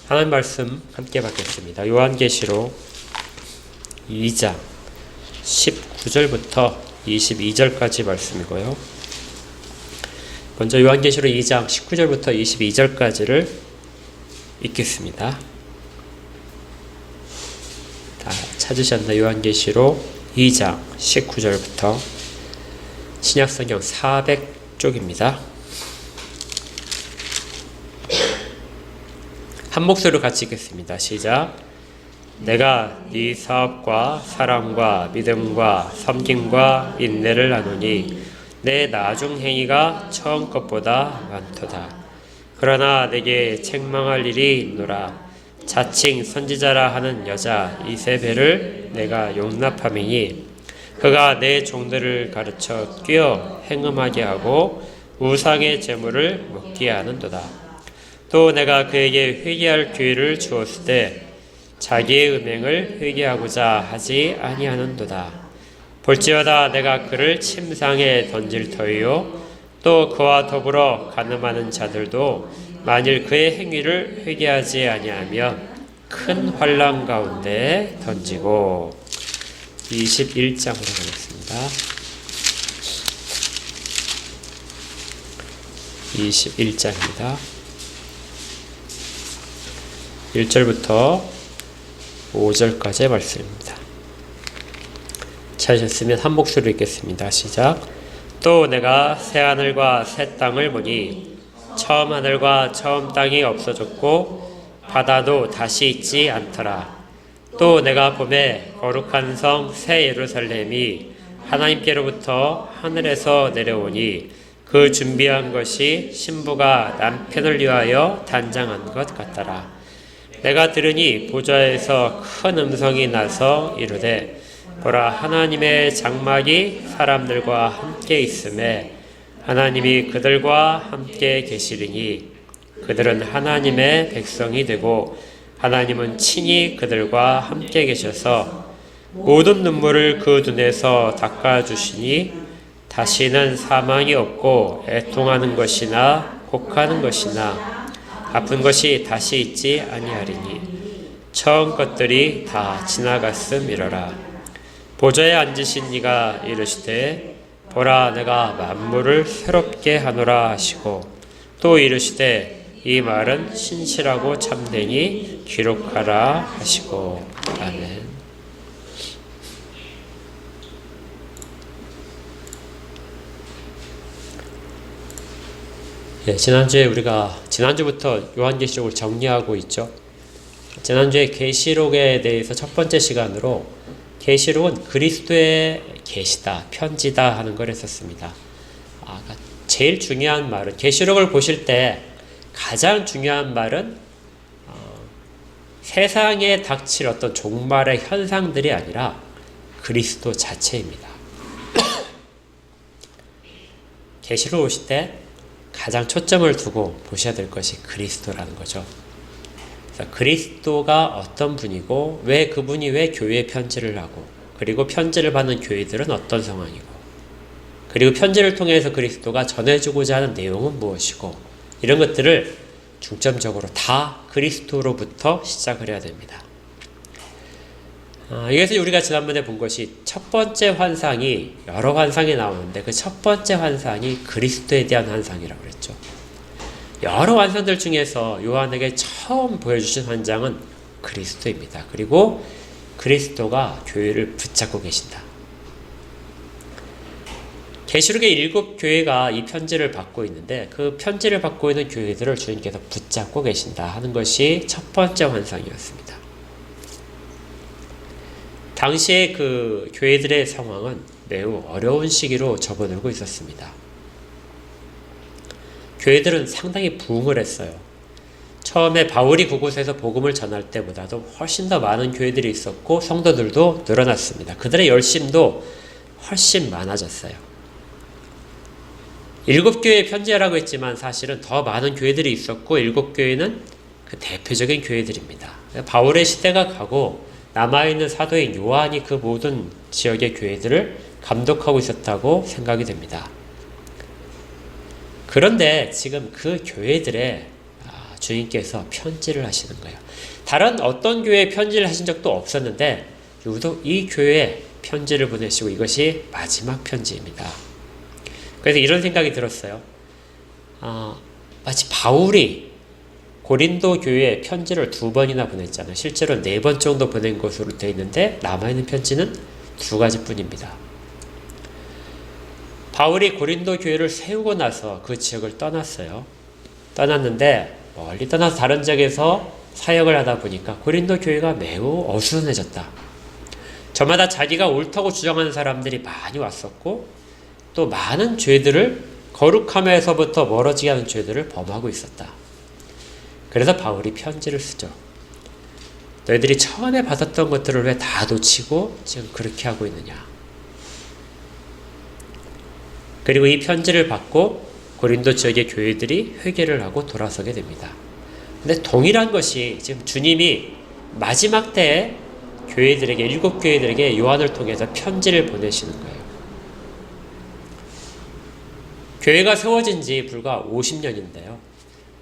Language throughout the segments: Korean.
하나님 말씀 함께 받겠습니다. 요한계시록 2장 19절부터 22절까지 말씀이고요. 먼저 요한계시록 2장 19절부터 22절까지를 읽겠습니다. 다 찾으셨나요? 요한계시록 2장 19절부터 신약성경 400쪽입니다. 한 목소리로 같이 읽겠습니다. 시작. 내가 네 사업과 사랑과 믿음과 섬김과 인내를 아노니 내 나중 행위가 처음 것보다 많도다. 그러나 내게 책망할 일이 있노라. 자칭 선지자라 하는 여자 이세벨을 내가 용납함이니 그가 내 종들을 가르쳐 꿰어 행음하게 하고 우상의 제물을 먹게 하는도다. 또 내가 그에게 회개할 기회를 주었을 때 자기의 음행을 회개하고자 하지 아니하는도다. 볼지어다 내가 그를 침상에 던질 터이요 또 그와 더불어 간음하는 자들도 만일 그의 행위를 회개하지 아니하면 큰 환난 가운데 던지고. 21장으로 가겠습니다. 21장입니다. 1절부터 5절까지의 말씀입니다. 찾으셨으면 한 목소리로 읽겠습니다. 시작. 또 내가 새 하늘과 새 땅을 보니 처음 하늘과 처음 땅이 없어졌고 바다도 다시 있지 않더라. 또 내가 보매 거룩한 성 새 예루살렘이 하나님께로부터 하늘에서 내려오니 그 준비한 것이 신부가 남편을 위하여 단장한 것 같더라. 내가 들으니 보좌에서 큰 음성이 나서 이르되 보라 하나님의 장막이 사람들과 함께 있음에 하나님이 그들과 함께 계시리니 그들은 하나님의 백성이 되고 하나님은 친히 그들과 함께 계셔서 모든 눈물을 그 눈에서 닦아주시니 다시는 사망이 없고 애통하는 것이나 곡하는 것이나 아픈 것이 다시 있지 아니하리니 처음 것들이 다 지나갔음이러라. 보좌에 앉으신 이가 이르시되 보라 내가 만물을 새롭게 하노라 하시고 또 이르시되 이 말은 신실하고 참되니 기록하라 하시고. 아멘. 지난주부터 요한계시록을 정리하고 있죠. 지난주에 계시록에 대해서 첫 번째 시간으로 계시록은 그리스도의 계시다, 편지다 하는 걸 했었습니다. 제일 중요한 말은 계시록을 보실 때 가장 중요한 말은 세상에 닥칠 어떤 종말의 현상들이 아니라 그리스도 자체입니다. 계시록 보실 때 가장 초점을 두고 보셔야 될 것이 그리스도라는 거죠. 그래서 그리스도가 어떤 분이고 왜 그분이 왜 교회에 편지를 하고 그리고 편지를 받는 교회들은 어떤 상황이고 그리고 편지를 통해서 그리스도가 전해주고자 하는 내용은 무엇이고 이런 것들을 중점적으로 다 그리스도로부터 시작을 해야 됩니다. 이것을 우리가 지난번에 본 것이 첫 번째 환상이 여러 환상이 나오는데 그 첫 번째 환상이 그리스도에 대한 환상이라고 그랬죠. 여러 환상들 중에서 요한에게 처음 보여주신 환상은 그리스도입니다. 그리고 그리스도가 교회를 붙잡고 계신다. 계시록의 7교회가 이 편지를 받고 있는데 그 편지를 받고 있는 교회들을 주님께서 붙잡고 계신다 하는 것이 첫 번째 환상이었습니다. 당시에 그 교회들의 상황은 매우 어려운 시기로 접어들고 있었습니다. 교회들은 상당히 부흥을 했어요. 처음에 바울이 그곳에서 복음을 전할 때보다도 훨씬 더 많은 교회들이 있었고 성도들도 늘어났습니다. 그들의 열심도 훨씬 많아졌어요. 7교회에 편지하라고 했지만 사실은 더 많은 교회들이 있었고 7교회는 그 대표적인 교회들입니다. 바울의 시대가 가고 남아있는 사도인 요한이 그 모든 지역의 교회들을 감독하고 있었다고 생각이 됩니다. 그런데 지금 그 교회들의 주님께서 편지를 하시는 거예요. 다른 어떤 교회에 편지를 하신 적도 없었는데 유독 이 교회에 편지를 보내시고 이것이 마지막 편지입니다. 그래서 이런 생각이 들었어요. 마치 바울이 고린도 교회에 편지를 2번이나 보냈잖아요. 실제로 4번 정도 보낸 것으로 되어 있는데 남아있는 편지는 2가지뿐입니다. 바울이 고린도 교회를 세우고 나서 그 지역을 떠났어요. 떠났는데 멀리 떠나서 다른 지역에서 사역을 하다 보니까 고린도 교회가 매우 어수선해졌다. 저마다 자기가 옳다고 주장하는 사람들이 많이 왔었고 또 많은 죄들을 거룩함에서부터 멀어지게 하는 죄들을 범하고 있었다. 그래서 바울이 편지를 쓰죠. 너희들이 처음에 받았던 것들을 왜 다 놓치고 지금 그렇게 하고 있느냐. 그리고 이 편지를 받고 고린도 지역의 교회들이 회개를 하고 돌아서게 됩니다. 근데 동일한 것이 지금 주님이 마지막 때에 교회들에게 7교회들에게 요한을 통해서 편지를 보내시는 거예요. 교회가 세워진 지 불과 50년인데요.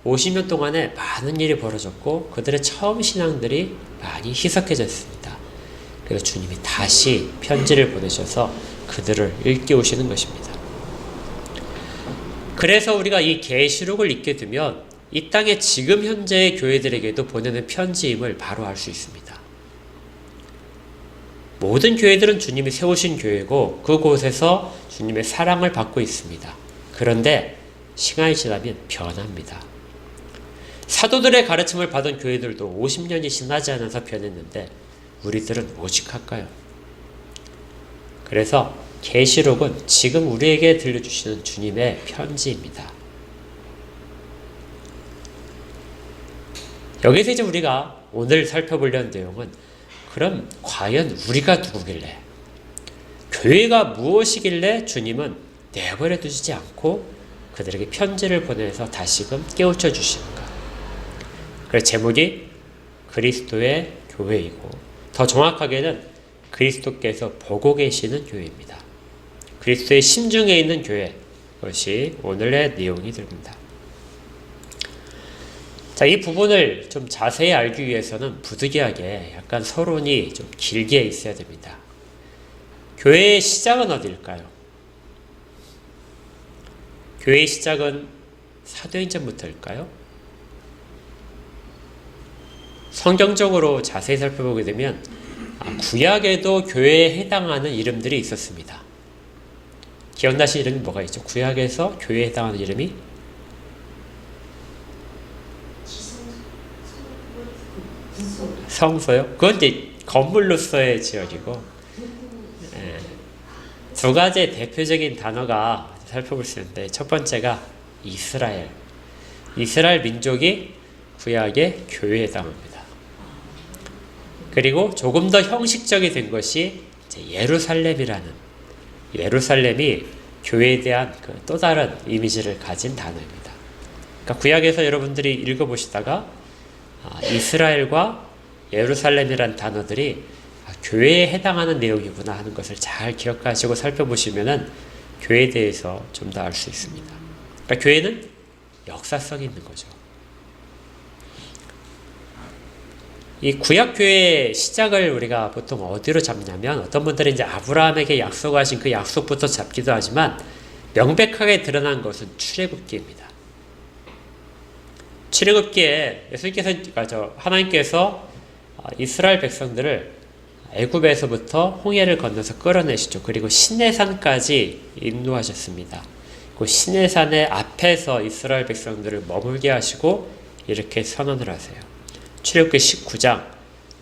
50년 동안에 많은 일이 벌어졌고 그들의 처음 신앙들이 많이 희석해졌습니다. 그래서 주님이 다시 편지를 보내셔서 그들을 일깨우시는 것입니다. 그래서 우리가 이 계시록을 읽게 되면 이 땅의 지금 현재의 교회들에게도 보내는 편지임을 바로 알 수 있습니다. 모든 교회들은 주님이 세우신 교회고 그곳에서 주님의 사랑을 받고 있습니다. 그런데 시간이 지나면 변합니다. 사도들의 가르침을 받은 교회들도 50년이 지나지 않아서 변했는데 우리들은 오직할까요? 그래서 계시록은 지금 우리에게 들려주시는 주님의 편지입니다. 여기서 이제 우리가 오늘 살펴보려는 내용은 그럼 과연 우리가 누구길래 교회가 무엇이길래 주님은 내버려 두시지 않고 그들에게 편지를 보내서 다시금 깨우쳐 주시는가. 그래서 제목이 그리스도의 교회이고 더 정확하게는 그리스도께서 보고 계시는 교회입니다. 그리스도의 심중에 있는 교회, 그것이 오늘의 내용이 됩니다. 자, 이 부분을 좀 자세히 알기 위해서는 부득이하게 약간 서론이 좀 길게 있어야 됩니다. 교회의 시작은 어디일까요? 교회의 시작은 사도행전부터일까요? 성경적으로 자세히 살펴보게 되면 구약에도 교회에 해당하는 이름들이 있었습니다. 기억나시는 이름이 뭐가 있죠? 구약에서 교회에 해당하는 이름이 성소요? 그건 이제 건물로서의 지역이고, 두 가지의 대표적인 단어가 살펴볼 수 있는데, 첫 번째가 이스라엘. 이스라엘 민족이 구약의 교회에 해당합니다. 그리고 조금 더 형식적이 된 것이 이제 예루살렘이라는, 예루살렘이 교회에 대한 그 또 다른 이미지를 가진 단어입니다. 그러니까 구약에서 여러분들이 읽어보시다가 이스라엘과 예루살렘이란 단어들이 교회에 해당하는 내용이구나 하는 것을 잘 기억하시고 살펴보시면은 교회에 대해서 좀 더 알 수 있습니다. 그러니까 교회는 역사성이 있는 거죠. 이 구약교회의 시작을 우리가 보통 어디로 잡냐면 어떤 분들은 이제 아브라함에게 약속하신 그 약속부터 잡기도 하지만 명백하게 드러난 것은 출애굽기입니다. 출애굽기에 하나님께서 이스라엘 백성들을 애굽에서부터 홍해를 건너서 끌어내시죠. 그리고 시내산까지 인도하셨습니다. 그 시내산의 앞에서 이스라엘 백성들을 머물게 하시고 이렇게 선언을 하세요. 출애굽기 19장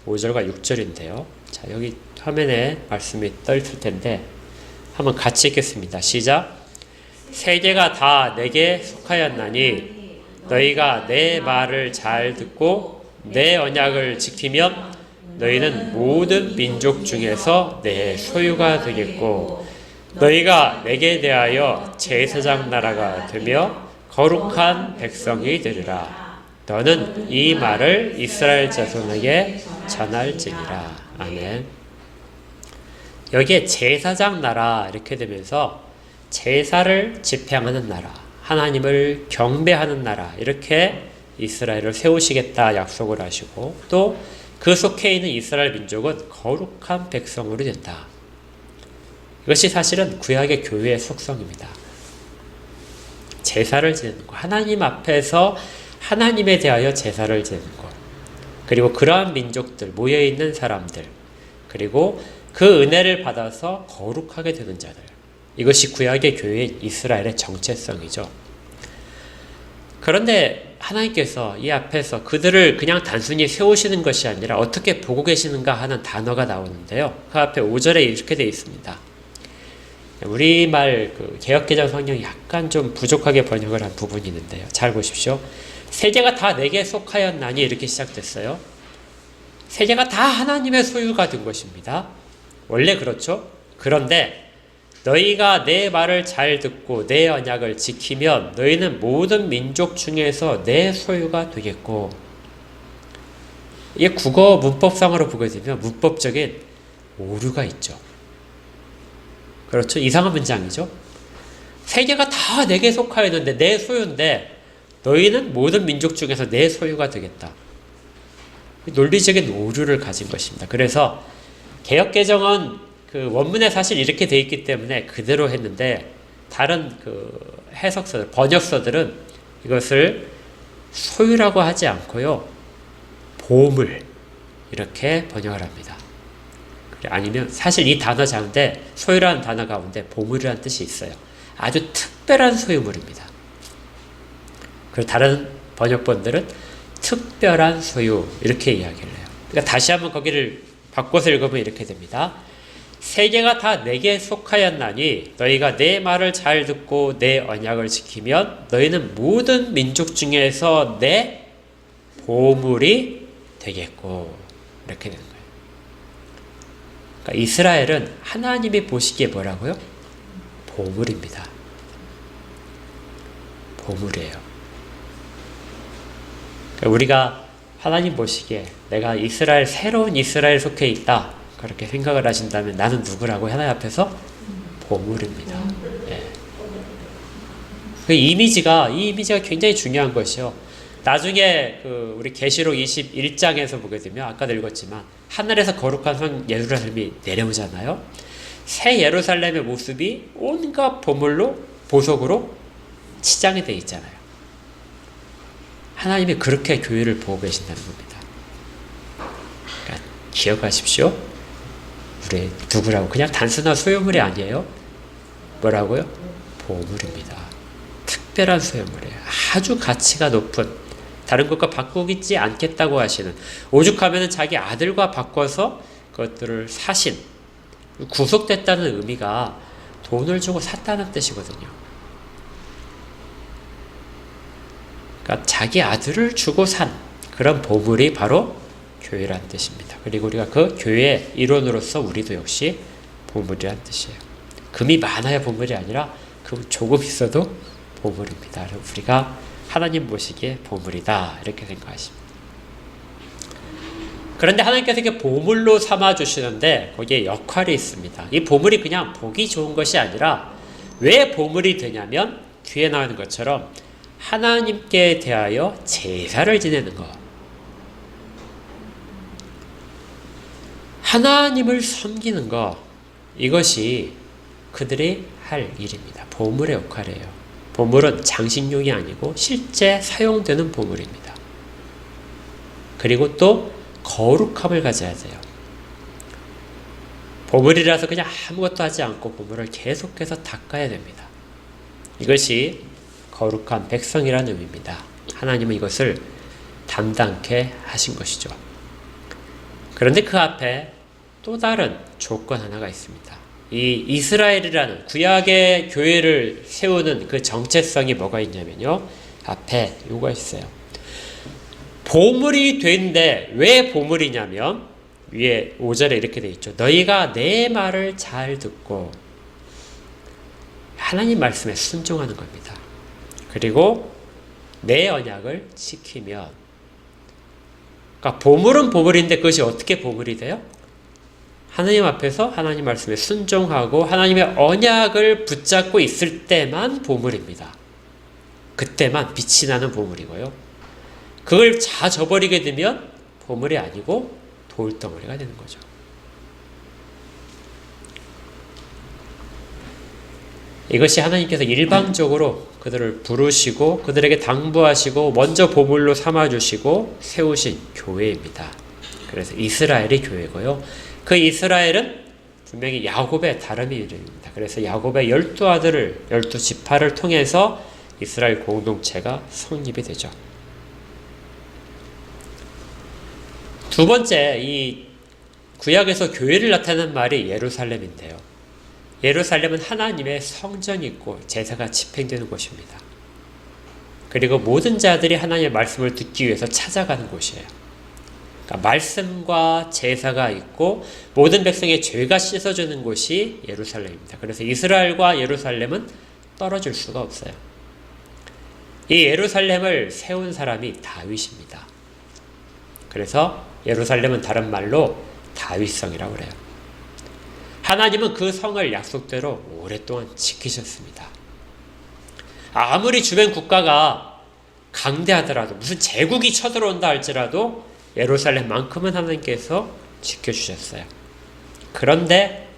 5절과 6절인데요. 자, 여기 화면에 말씀이 떠 있을 텐데 한번 같이 읽겠습니다. 시작. 세계가 다 내게 속하였나니 너희가 내 말을 잘 듣고 내 언약을 지키면 너희는 모든 민족 중에서 내 소유가 되겠고 너희가 내게 대하여 제사장 나라가 되며 거룩한 백성이 되리라. 너는 이 말을 이스라엘 자손에게 전할지니라. 아멘. 여기에 제사장 나라 이렇게 되면서 제사를 집행하는 나라, 하나님을 경배하는 나라 이렇게 이스라엘을 세우시겠다 약속을 하시고 또 그 속해 있는 이스라엘 민족은 거룩한 백성으로 된다. 이것이 사실은 구약의 교회의 속성입니다. 제사를 지내는 것, 하나님 앞에서 하나님에 대하여 제사를 지내는 것, 그리고 그러한 민족들, 모여있는 사람들, 그리고 그 은혜를 받아서 거룩하게 되는 자들, 이것이 구약의 교회인 이스라엘의 정체성이죠. 그런데 하나님께서 이 앞에서 그들을 그냥 단순히 세우시는 것이 아니라 어떻게 보고 계시는가 하는 단어가 나오는데요. 그 앞에 5절에 이렇게 되어 있습니다. 우리말 개역개정 성경이 약간 좀 부족하게 번역을 한 부분이 있는데요. 잘 보십시오. 세계가 다 내게 속하였나니 이렇게 시작됐어요. 세계가 다 하나님의 소유가 된 것입니다. 원래 그렇죠. 그런데 너희가 내 말을 잘 듣고 내 언약을 지키면 너희는 모든 민족 중에서 내 소유가 되겠고, 이게 국어 문법상으로 보게 되면 문법적인 오류가 있죠. 그렇죠. 이상한 문장이죠. 세계가 다 내게 속하였는데 내 소유인데 너희는 모든 민족 중에서 내 소유가 되겠다. 논리적인 오류를 가진 것입니다. 그래서 개역개정은 그 원문에 사실 이렇게 돼 있기 때문에 그대로 했는데 다른 그 해석서들, 번역서들은 이것을 소유라고 하지 않고요, 보물 이렇게 번역을 합니다. 아니면 사실 이 단어 자체인데 소유라는 단어 가운데 보물이라는 뜻이 있어요. 아주 특별한 소유물입니다. 그리고 다른 번역본들은 특별한 소유 이렇게 이야기를 해요. 그러니까 다시 한번 거기를 바꿔서 읽으면 이렇게 됩니다. 세계가 다 내게 속하였나니 너희가 내 말을 잘 듣고 내 언약을 지키면 너희는 모든 민족 중에서 내 보물이 되겠고, 이렇게 되는 거예요. 그러니까 이스라엘은 하나님이 보시기에 뭐라고요? 보물입니다. 보물이에요. 그러니까 우리가 하나님 보시기에 내가 이스라엘, 새로운 이스라엘 속해 있다, 그렇게 생각을 하신다면 나는 누구라고 하나님 앞에서? 보물입니다. 예. 이 이미지가 굉장히 중요한 것이요. 나중에 우리 계시록 21장에서 보게 되면 아까도 읽었지만 하늘에서 거룩한 성 예루살렘이 내려오잖아요. 새 예루살렘의 모습이 온갖 보물로, 보석으로 치장이 되어 있잖아요. 하나님이 그렇게 교회를 보고 계신다는 겁니다. 그러니까 기억하십시오. 우리 누구라고? 그냥 단순한 소유물이 아니에요. 뭐라고요? 보물입니다. 특별한 소유물이에요. 아주 가치가 높은, 다른 것과 바꾸지 않겠다고 하시는, 오죽하면 자기 아들과 바꿔서 그것들을 사신, 구속됐다는 의미가 돈을 주고 샀다는 뜻이거든요. 그러니까 자기 아들을 주고 산 그런 보물이 바로 교회라는 뜻입니다. 그리고 우리가 그 교회의 일원으로서 우리도 역시 보물이라는 뜻이에요. 금이 많아야 보물이 아니라 금 조금 있어도 보물입니다. 우리가 하나님 보시기에 보물이다, 이렇게 생각하십니다. 그런데 하나님께서 이렇게 보물로 삼아주시는데 거기에 역할이 있습니다. 이 보물이 그냥 보기 좋은 것이 아니라 왜 보물이 되냐면 뒤에 나오는 것처럼 하나님께 대하여 제사를 지내는 것, 하나님을 섬기는 것, 이것이 그들이 할 일입니다. 보물의 역할이에요. 보물은 장식용이 아니고 실제 사용되는 보물입니다. 그리고 또 거룩함을 가져야 돼요. 보물이라서 그냥 아무것도 하지 않고 보물을 계속해서 닦아야 됩니다. 이것이 거룩한 백성이라는 의미입니다. 하나님은 이것을 담당케 하신 것이죠. 그런데 그 앞에 또 다른 조건 하나가 있습니다. 이 이스라엘이라는 구약의 교회를 세우는 그 정체성이 뭐가 있냐면요, 앞에 요가 있어요. 보물이 되는데 왜 보물이냐면 위에 5절에 이렇게 돼 있죠. 너희가 내 말을 잘 듣고, 하나님 말씀에 순종하는 겁니다. 그리고 내 언약을 지키면, 그러니까 보물은 보물인데 그것이 어떻게 보물이 돼요? 하나님 앞에서 하나님 말씀에 순종하고 하나님의 언약을 붙잡고 있을 때만 보물입니다. 그때만 빛이 나는 보물이고요. 그걸 다 저버리게 되면 보물이 아니고 돌덩어리가 되는 거죠. 이것이 하나님께서 일방적으로 그들을 부르시고 그들에게 당부하시고 먼저 보물로 삼아주시고 세우신 교회입니다. 그래서 이스라엘이 교회고요. 그 이스라엘은 분명히 야곱의 다름이 이름입니다. 그래서 야곱의 12아들을 12지파를 통해서 이스라엘 공동체가 성립이 되죠. 두 번째, 이 구약에서 교회를 나타내는 말이 예루살렘인데요. 예루살렘은 하나님의 성전이 있고 제사가 집행되는 곳입니다. 그리고 모든 자들이 하나님의 말씀을 듣기 위해서 찾아가는 곳이에요. 그러니까 말씀과 제사가 있고 모든 백성의 죄가 씻어주는 곳이 예루살렘입니다. 그래서 이스라엘과 예루살렘은 떨어질 수가 없어요. 이 예루살렘을 세운 사람이 다윗입니다. 그래서 예루살렘은 다른 말로 다윗성이라고 그래요. 하나님은 그 성을 약속대로 오랫동안 지키셨습니다. 아무리 주변 국가가 강대하더라도 무슨 제국이 쳐들어온다 할지라도 예루살렘만큼은 하나님께서 지켜주셨어요. 그런데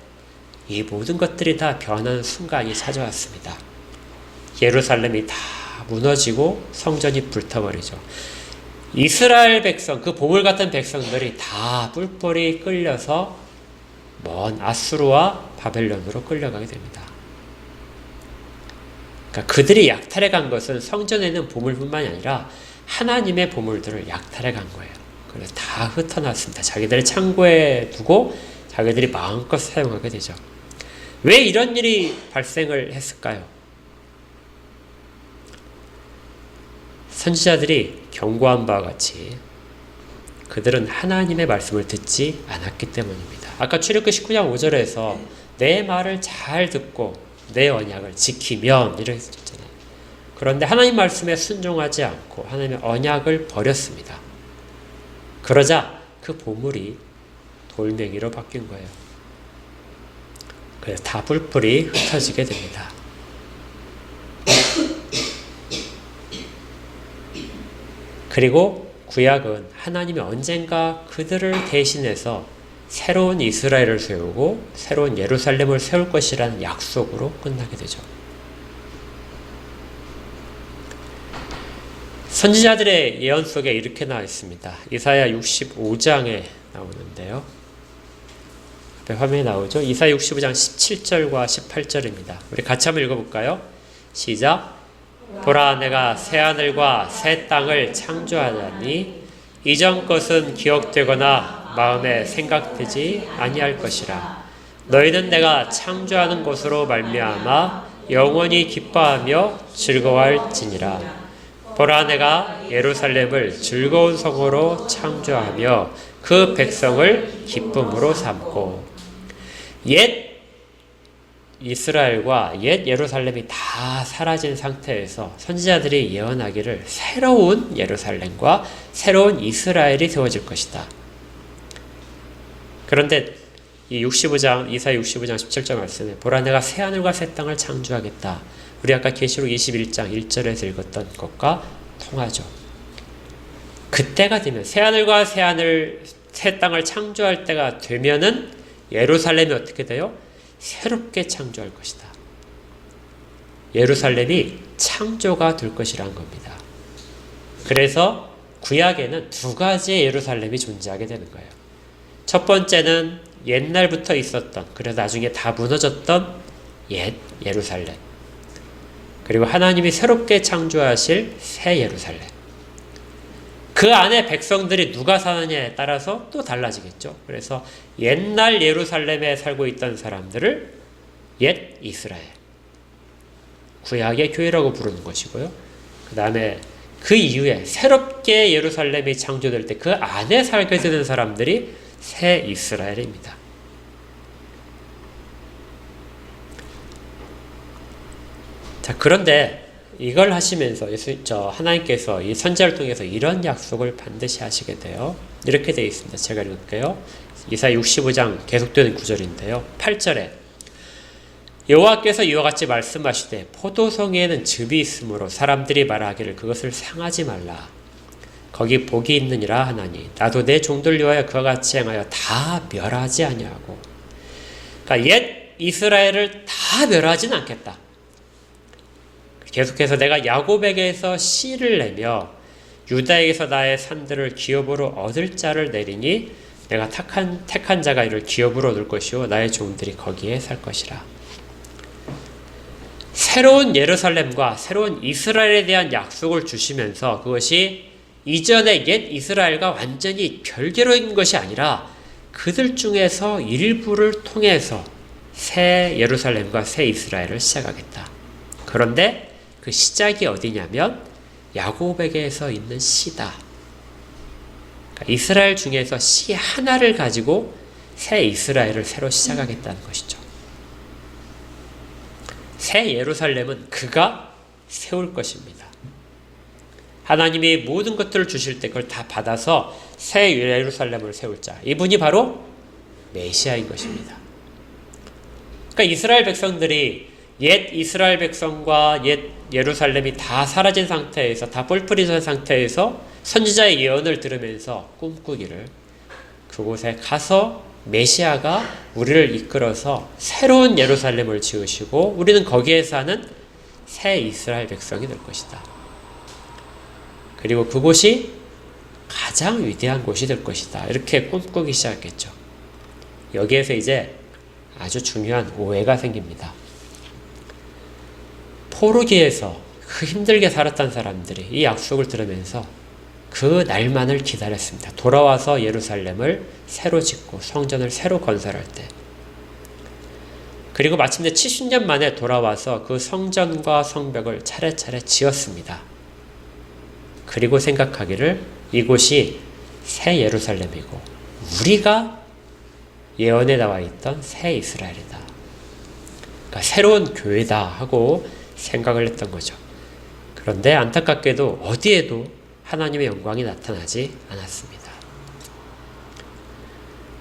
이 모든 것들이 다 변하는 순간이 찾아왔습니다. 예루살렘이 다 무너지고 성전이 불타버리죠. 이스라엘 백성, 그 보물 같은 백성들이 다 뿔뿔이 끌려서 먼 아수르와 바벨론으로 끌려가게 됩니다. 그러니까 그들이 약탈해 간 것은 성전에 있는 보물뿐만이 아니라 하나님의 보물들을 약탈해 간 거예요. 그래서 다 흩어놨습니다. 자기들의 창고에 두고 자기들이 마음껏 사용하게 되죠. 왜 이런 일이 발생을 했을까요? 선지자들이 경고한 바와 같이 그들은 하나님의 말씀을 듣지 않았기 때문입니다. 아까 출애굽기 19장 5절에서 내 말을 잘 듣고 내 언약을 지키면 이렇게 했잖아요. 그런데 하나님 말씀에 순종하지 않고 하나님의 언약을 버렸습니다. 그러자 그 보물이 돌멩이로 바뀐 거예요. 그래서 다 뿔뿔이 흩어지게 됩니다. 그리고 구약은 하나님이 언젠가 그들을 대신해서 새로운 이스라엘을 세우고 새로운 예루살렘을 세울 것이라는 약속으로 끝나게 되죠. 선지자들의 예언 속에 이렇게 나와 있습니다. 이사야 65장에 나오는데요. 앞에 화면에 나오죠. 이사야 65장 17절과 18절입니다. 우리 같이 한번 읽어볼까요? 시작. 보라, 내가 새하늘과 새 땅을 창조하자니 이전 것은 기억되거나 마음에 생각되지 아니할 것이라. 너희는 내가 창조하는 것으로 말미암아 영원히 기뻐하며 즐거워할지니라. 보라, 내가 예루살렘을 즐거운 성으로 창조하며 그 백성을 기쁨으로 삼고. 옛 이스라엘과 옛 예루살렘이 다 사라진 상태에서 선지자들이 예언하기를 새로운 예루살렘과 새로운 이스라엘이 세워질 것이다. 그런데 이 65장, 이사야 65장 17절 말씀에 보라, 내가 새하늘과 새 땅을 창조하겠다. 우리 아까 계시록 21장 1절에서 읽었던 것과 통하죠. 그때가 되면 새하늘과 새 땅을 창조할 때가 되면은 예루살렘이 어떻게 돼요? 새롭게 창조할 것이다. 예루살렘이 창조가 될 것이라는 겁니다. 그래서 구약에는 두 가지의 예루살렘이 존재하게 되는 거예요. 첫 번째는 옛날부터 있었던, 그래서 나중에 다 무너졌던 옛 예루살렘. 그리고 하나님이 새롭게 창조하실 새 예루살렘. 그 안에 백성들이 누가 사느냐에 따라서 또 달라지겠죠. 그래서 옛날 예루살렘에 살고 있던 사람들을 옛 이스라엘, 구약의 교회라고 부르는 것이고요. 그 다음에 그 이후에 새롭게 예루살렘이 창조될 때 그 안에 살게 되는 사람들이 새 이스라엘입니다. 자, 그런데 이걸 하시면서 하나님께서 이 선지자를 통해서 이런 약속을 반드시 하시게 돼요. 이렇게 되어 있습니다. 제가 읽을게요. 이사야 65장 계속되는 구절인데요. 8절에 여호와께서 이와 같이 말씀하시되 포도송이에는 즙이 있으므로 사람들이 말하기를 그것을 상하지 말라. 거기 복이 있느니라 하나니 나도 내 종들 위하여 그와 같이 행하여 다 멸하지 아니하고. 그러니까 옛 이스라엘을 다 멸하진 않겠다. 계속해서 내가 야곱에게서 씨를 내며 유다에게서 나의 산들을 기업으로 얻을 자를 내리니 내가 택한 자가 이를 기업으로 얻을 것이요 나의 종들이 거기에 살 것이라. 새로운 예루살렘과 새로운 이스라엘에 대한 약속을 주시면서 그것이 이전의 옛 이스라엘과 완전히 별개로인 것이 아니라 그들 중에서 일부를 통해서 새 예루살렘과 새 이스라엘을 시작하겠다. 그런데 그 시작이 어디냐면 야곱에게서 있는 씨다. 그러니까 이스라엘 중에서 씨 하나를 가지고 새 이스라엘을 새로 시작하겠다는 것이죠. 새 예루살렘은 그가 세울 것입니다. 하나님이 모든 것들을 주실 때 그걸 다 받아서 새 예루살렘을 세울 자, 이분이 바로 메시아인 것입니다. 그러니까 이스라엘 백성들이 옛 이스라엘 백성과 옛 예루살렘이 다 사라진 상태에서, 다 뿔뿔이진 상태에서 선지자의 예언을 들으면서 꿈꾸기를, 그곳에 가서 메시아가 우리를 이끌어서 새로운 예루살렘을 지으시고 우리는 거기에 사는 새 이스라엘 백성이 될 것이다. 그리고 그곳이 가장 위대한 곳이 될 것이다. 이렇게 꿈꾸기 시작했죠. 여기에서 이제 아주 중요한 오해가 생깁니다. 포르기에서 그 힘들게 살았던 사람들이 이 약속을 들으면서 그 날만을 기다렸습니다. 돌아와서 예루살렘을 새로 짓고 성전을 새로 건설할 때. 그리고 마침내 70년 만에 돌아와서 그 성전과 성벽을 차례차례 지었습니다. 그리고 생각하기를 이곳이 새 예루살렘이고 우리가 예언에 나와 있던 새 이스라엘이다. 그러니까 새로운 교회다 하고 생각을 했던 거죠. 그런데 안타깝게도 어디에도 하나님의 영광이 나타나지 않았습니다.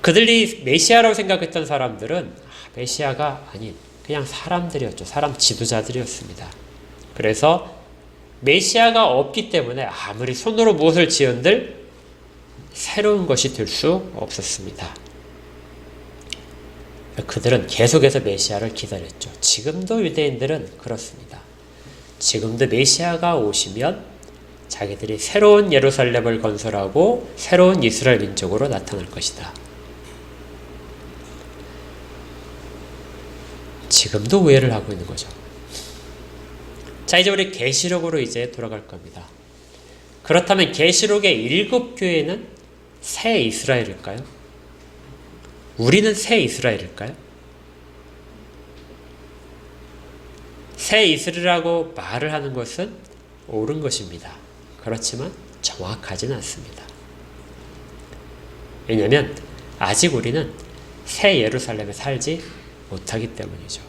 그들이 메시아라고 생각했던 사람들은 메시아가 아닌 그냥 사람들이었죠. 사람 지도자들이었습니다. 그래서 메시아가 없기 때문에 아무리 손으로 무엇을 지은들 새로운 것이 될 수 없었습니다. 그들은 계속해서 메시아를 기다렸죠. 지금도 유대인들은 그렇습니다. 지금도 메시아가 오시면 자기들이 새로운 예루살렘을 건설하고 새로운 이스라엘 민족으로 나타날 것이다. 지금도 오해를 하고 있는 거죠. 자, 이제 우리 계시록으로 이제 돌아갈 겁니다. 그렇다면 계시록의 7교회는 새 이스라엘일까요? 우리는 새 이스라엘일까요? 새 이스라엘이라고 말을 하는 것은 옳은 것입니다. 그렇지만 정확하진 않습니다. 왜냐하면 아직 우리는 새 예루살렘에 살지 못하기 때문이죠.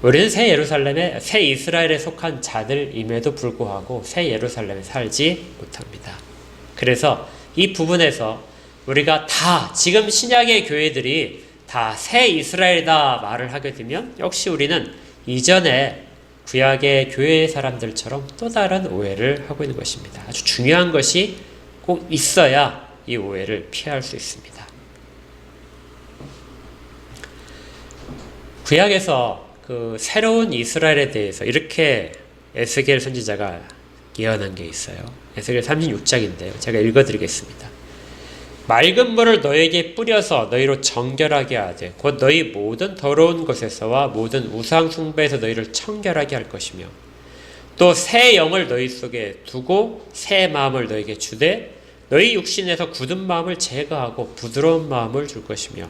우리는 새 예루살렘에, 새 이스라엘에 속한 자들임에도 불구하고 새 예루살렘에 살지 못합니다. 그래서 이 부분에서 우리가 다 지금 신약의 교회들이 다 새 이스라엘이다 말을 하게 되면 역시 우리는 이전에 구약의 교회의 사람들처럼 또 다른 오해를 하고 있는 것입니다. 아주 중요한 것이 꼭 있어야 이 오해를 피할 수 있습니다. 구약에서 그 새로운 이스라엘에 대해서 이렇게 에스겔 선지자가 예언한 게 있어요. 에스겔 36장인데요. 제가 읽어드리겠습니다. 맑은 물을 너에게 뿌려서 너희로 정결하게 하되 곧 너희 모든 더러운 것에서와 모든 우상 숭배에서 너희를 청결하게 할 것이며 또 새 영을 너희 속에 두고 새 마음을 너희에게 주되 너희 육신에서 굳은 마음을 제거하고 부드러운 마음을 줄 것이며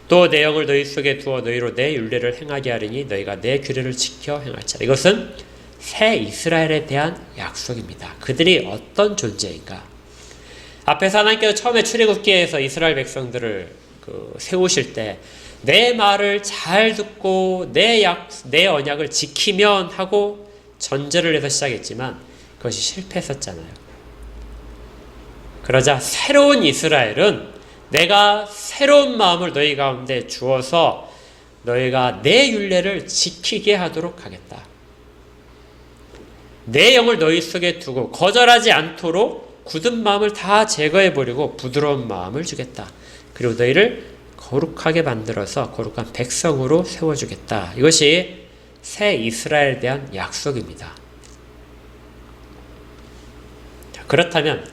또 내 영을 너희 속에 두어 너희로 내 율례를 행하게 하리니 너희가 내 규례를 지켜 행할지라. 이것은 새 이스라엘에 대한 약속입니다. 그들이 어떤 존재인가? 앞에서 하나님께서 처음에 출애굽기에서 이스라엘 백성들을 세우실 때 내 말을 잘 듣고 내 언약을 지키면 하고 전제를 해서 시작했지만 그것이 실패했었잖아요. 그러자 새로운 이스라엘은 내가 새로운 마음을 너희 가운데 주어서 너희가 내 율례를 지키게 하도록 하겠다. 내 영을 너희 속에 두고 거절하지 않도록 굳은 마음을 다 제거해버리고 부드러운 마음을 주겠다. 그리고 너희를 거룩하게 만들어서 거룩한 백성으로 세워주겠다. 이것이 새 이스라엘에 대한 약속입니다. 그렇다면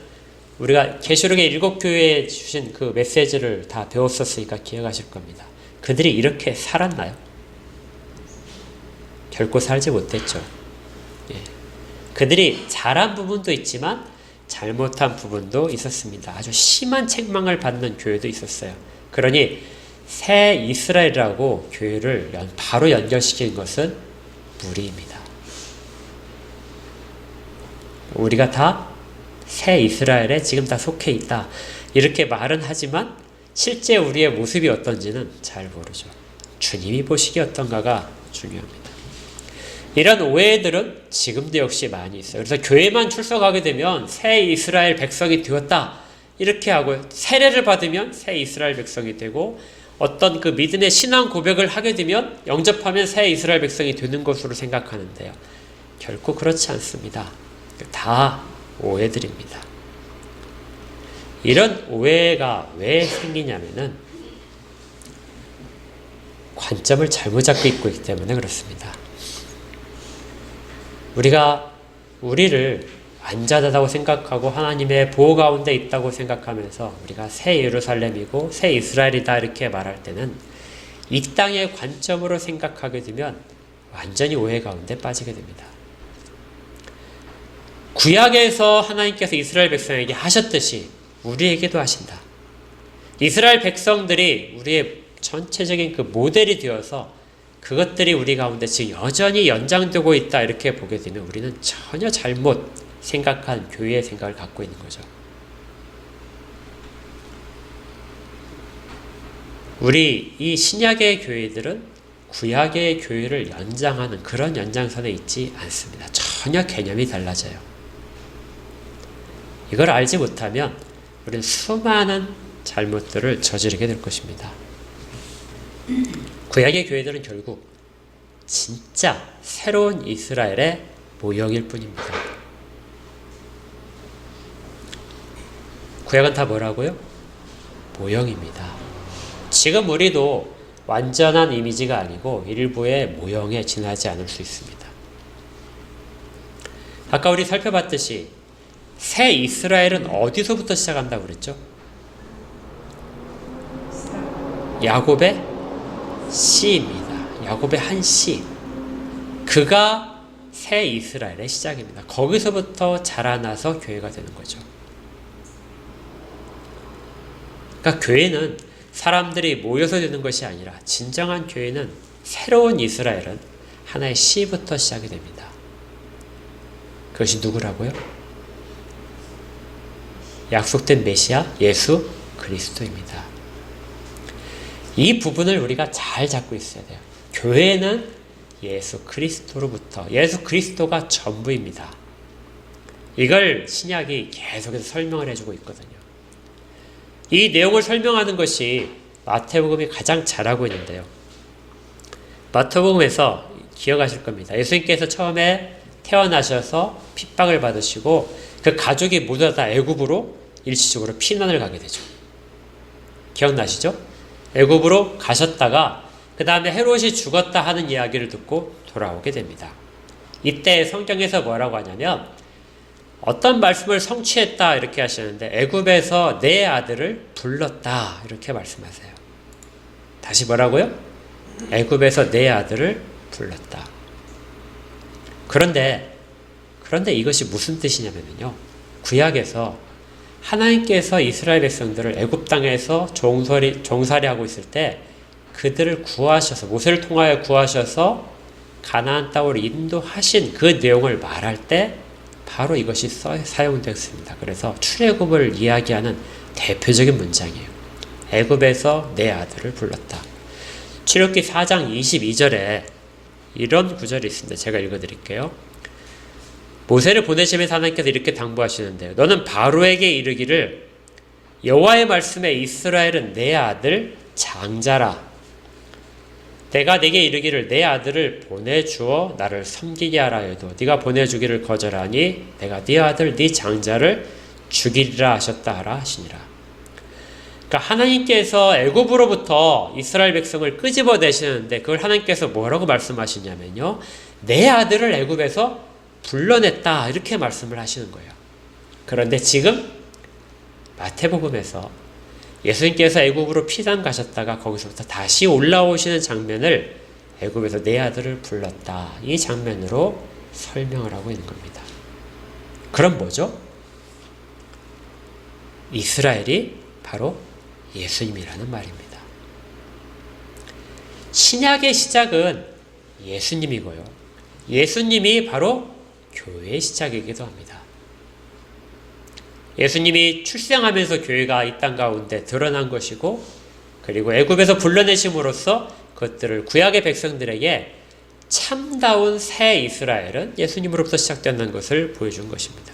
우리가 계시록의 7교회에 주신 그 메시지를 다 배웠었으니까 기억하실 겁니다. 그들이 이렇게 살았나요? 결코 살지 못했죠. 예. 그들이 잘한 부분도 있지만 잘못한 부분도 있었습니다. 아주 심한 책망을 받는 교회도 있었어요. 그러니 새 이스라엘이라고 교회를 바로 연결시키는 것은 무리입니다. 우리가 다 새 이스라엘에 지금 다 속해 있다. 이렇게 말은 하지만 실제 우리의 모습이 어떤지는 잘 모르죠. 주님이 보시기에 어떤가가 중요합니다. 이런 오해들은 지금도 역시 많이 있어요. 그래서 교회만 출석하게 되면 새 이스라엘 백성이 되었다. 이렇게 하고 세례를 받으면 새 이스라엘 백성이 되고 어떤 그 믿음의 신앙 고백을 하게 되면 영접하면 새 이스라엘 백성이 되는 것으로 생각하는데요. 결코 그렇지 않습니다. 다 오해들입니다. 이런 오해가 왜 생기냐면은 관점을 잘못 잡고 있고 있기 때문에 그렇습니다. 우리가 우리를 안전하다고 생각하고 하나님의 보호 가운데 있다고 생각하면서 우리가 새 예루살렘이고 새 이스라엘이다 이렇게 말할 때는 이 땅의 관점으로 생각하게 되면 완전히 오해 가운데 빠지게 됩니다. 구약에서 하나님께서 이스라엘 백성에게 하셨듯이 우리에게도 하신다. 이스라엘 백성들이 우리의 전체적인 그 모델이 되어서 그것들이 우리 가운데 지금 여전히 연장되고 있다 이렇게 보게 되면 우리는 전혀 잘못 생각한 교회의 생각을 갖고 있는 거죠. 우리 이 신약의 교회들은 구약의 교회를 연장하는 그런 연장선에 있지 않습니다. 전혀 개념이 달라져요. 이걸 알지 못하면 우리는 수많은 잘못들을 저지르게 될 것입니다. 구약의 교회들은 결국 진짜 새로운 이스라엘의 모형일 뿐입니다. 구약은 다 뭐라고요? 모형입니다. 지금 우리도 완전한 이미지가 아니고 일부의 모형에 지나지 않을 수 있습니다. 아까 우리 살펴봤듯이 새 이스라엘은 어디서부터 시작한다고 그랬죠? 야곱의 씨입니다. 야곱의 한 씨. 그가 새 이스라엘의 시작입니다. 거기서부터 자라나서 교회가 되는 거죠. 그러니까 교회는 사람들이 모여서 되는 것이 아니라 진정한 교회는 새로운 이스라엘은 하나의 씨부터 시작이 됩니다. 그것이 누구라고요? 약속된 메시아 예수 그리스도입니다. 이 부분을 우리가 잘 잡고 있어야 돼요. 교회는 예수 그리스도로부터 예수 그리스도가 전부입니다. 이걸 신약이 계속해서 설명을 해주고 있거든요. 이 내용을 설명하는 것이 마태복음이 가장 잘하고 있는데요. 마태복음에서 기억하실 겁니다. 예수님께서 처음에 태어나셔서 핍박을 받으시고 그 가족이 모두 다 애굽으로 일시적으로 피난을 가게 되죠. 기억나시죠? 애굽으로 가셨다가 그 다음에 헤롯이 죽었다 하는 이야기를 듣고 돌아오게 됩니다. 이때 성경에서 뭐라고 하냐면 어떤 말씀을 성취했다 이렇게 하시는데 애굽에서 내 아들을 불렀다 이렇게 말씀하세요. 다시 뭐라고요? 애굽에서 내 아들을 불렀다. 그런데 이것이 무슨 뜻이냐면요. 구약에서 하나님께서 이스라엘 백성들을 애굽 땅에서 종살이하고 있을 때 그들을 구하셔서 모세를 통하여 구하셔서 가나안 땅으로 인도하신 그 내용을 말할 때 바로 이것이 사용되었습니다. 그래서 출애굽을 이야기하는 대표적인 문장이에요. 애굽에서 내 아들을 불렀다. 출애굽기 4장 22절에 이런 구절이 있습니다. 제가 읽어드릴게요. 모세를 보내시면서 하나님께서 이렇게 당부하시는데요. 너는 바로에게 이르기를 여호와의 말씀에 이스라엘은 내 아들 장자라. 내가 네게 이르기를 내 아들을 보내주어 나를 섬기게 하라 해도 네가 보내주기를 거절하니 내가 네 아들 네 장자를 죽이리라 하셨다 하라 하시니라. 그러니까 하나님께서 애굽으로부터 이스라엘 백성을 끄집어내시는데 그걸 하나님께서 뭐라고 말씀하시냐면요, 내 아들을 애굽에서 불러냈다 이렇게 말씀을 하시는 거예요. 그런데 지금 마태복음에서 예수님께서 애굽으로 피난 가셨다가 거기서부터 다시 올라오시는 장면을 애굽에서 내 아들을 불렀다, 이 장면으로 설명을 하고 있는 겁니다. 그럼 뭐죠? 이스라엘이 바로 예수님이라는 말입니다. 신약의 시작은 예수님이고요, 예수님이 바로 교회의 시작이기도 합니다. 예수님이 출생하면서 교회가 이 땅 가운데 드러난 것이고, 그리고 애굽에서 불러내심으로써 그것들을 구약의 백성들에게 참다운 새 이스라엘은 예수님으로부터 시작된다는 것을 보여준 것입니다.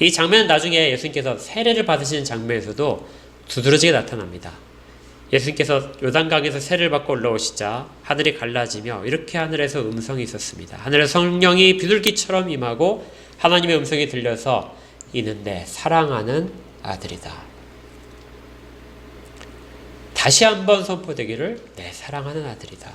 이 장면은 나중에 예수님께서 세례를 받으시는 장면에서도 두드러지게 나타납니다. 예수님께서 요단강에서 세례를 받고 올라오시자 하늘이 갈라지며 이렇게 하늘에서 음성이 있었습니다. 하늘에서 성령이 비둘기처럼 임하고 하나님의 음성이 들려서 이는 내 사랑하는 아들이다. 다시 한번 선포되기를 내 사랑하는 아들이다.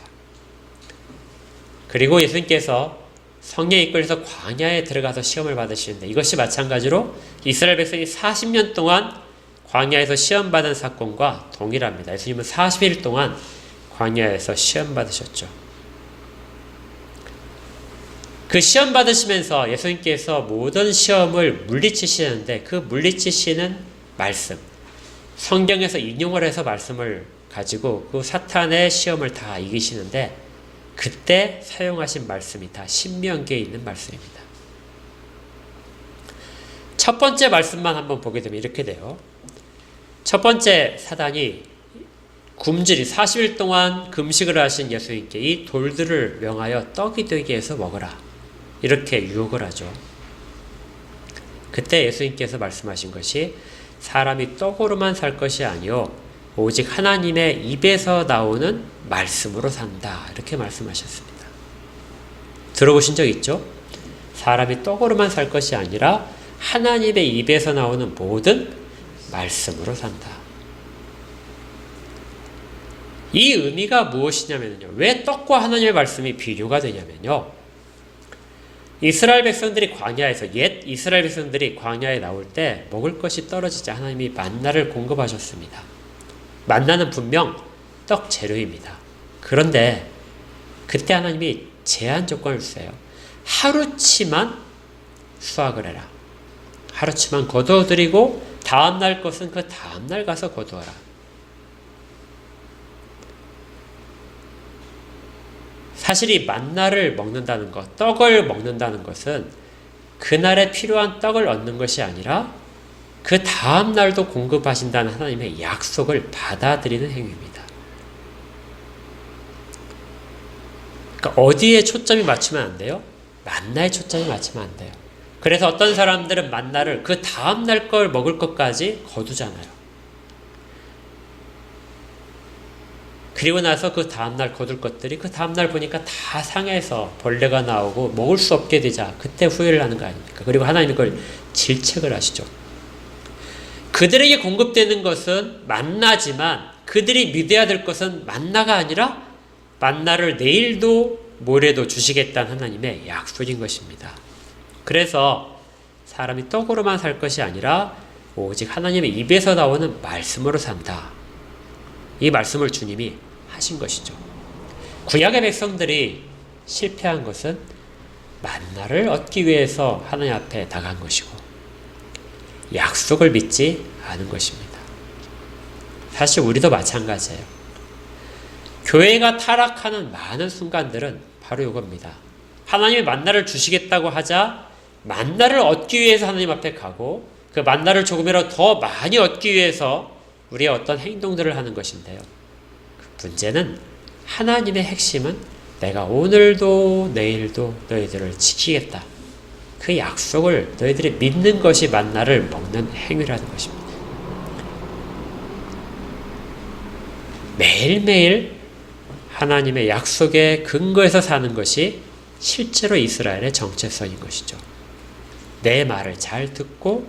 그리고 예수님께서 성령에 이끌려서 광야에 들어가서 시험을 받으시는데 이것이 마찬가지로 이스라엘 백성이 40년 동안 광야에서 시험받은 사건과 동일합니다. 예수님은 40일 동안 광야에서 시험 받으셨죠. 그 시험 받으시면서 예수님께서 모든 시험을 물리치시는데 그 물리치시는 말씀, 성경에서 인용을 해서 말씀을 가지고 그 사탄의 시험을 다 이기시는데 그때 사용하신 말씀이 다 신명기에 있는 말씀입니다. 첫 번째 말씀만 한번 보게 되면 이렇게 돼요. 첫 번째, 사단이 굶주리 40일 동안 금식을 하신 예수님께 이 돌들을 명하여 떡이 되게 해서 먹으라, 이렇게 유혹을 하죠. 그때 예수님께서 말씀하신 것이 사람이 떡으로만 살 것이 아니요 오직 하나님의 입에서 나오는 말씀으로 산다, 이렇게 말씀하셨습니다. 들어보신 적 있죠? 사람이 떡으로만 살 것이 아니라 하나님의 입에서 나오는 모든 말씀으로 산다. 이 의미가 무엇이냐면요, 왜 떡과 하나님의 말씀이 비교가 되냐면요, 이스라엘 백성들이 광야에서, 옛 이스라엘 백성들이 광야에 나올 때 먹을 것이 떨어지자 하나님이 만나를 공급하셨습니다. 만나는 분명 떡 재료입니다. 그런데 그때 하나님이 제한 조건을 주세요. 하루치만 수확을 해라. 하루치만 거두어들이고 다음날 것은 그 다음날 가서 거두어라. 사실 이 만나를 먹는다는 것, 떡을 먹는다는 것은 그날에 필요한 떡을 얻는 것이 아니라 그 다음날도 공급하신다는 하나님의 약속을 받아들이는 행위입니다. 그러니까 어디에 초점이 맞추면 안 돼요? 만나에 초점이 맞추면 안 돼요. 그래서 어떤 사람들은 만나를 그 다음날 걸 먹을 것까지 거두잖아요. 그리고 나서 그 다음날 거둘 것들이 그 다음날 보니까 다 상해서 벌레가 나오고 먹을 수 없게 되자 그때 후회를 하는 거 아닙니까? 그리고 하나님은 그걸 질책을 하시죠. 그들에게 공급되는 것은 만나지만 그들이 믿어야 될 것은 만나가 아니라 만나를 내일도 모레도 주시겠다는 하나님의 약속인 것입니다. 그래서 사람이 떡으로만 살 것이 아니라 오직 하나님의 입에서 나오는 말씀으로 산다. 이 말씀을 주님이 하신 것이죠. 구약의 백성들이 실패한 것은 만나를 얻기 위해서 하나님 앞에 나간 것이고 약속을 믿지 않은 것입니다. 사실 우리도 마찬가지예요. 교회가 타락하는 많은 순간들은 바로 이겁니다. 하나님이 만나를 주시겠다고 하자 만나를 얻기 위해서 하나님 앞에 가고 그 만나를 조금이라도 더 많이 얻기 위해서 우리의 어떤 행동들을 하는 것인데요. 그 문제는 하나님의 핵심은 내가 오늘도 내일도 너희들을 지키겠다. 그 약속을 너희들이 믿는 것이 만나를 먹는 행위라는 것입니다. 매일매일 하나님의 약속에 근거해서 사는 것이 실제로 이스라엘의 정체성인 것이죠. 내 말을 잘 듣고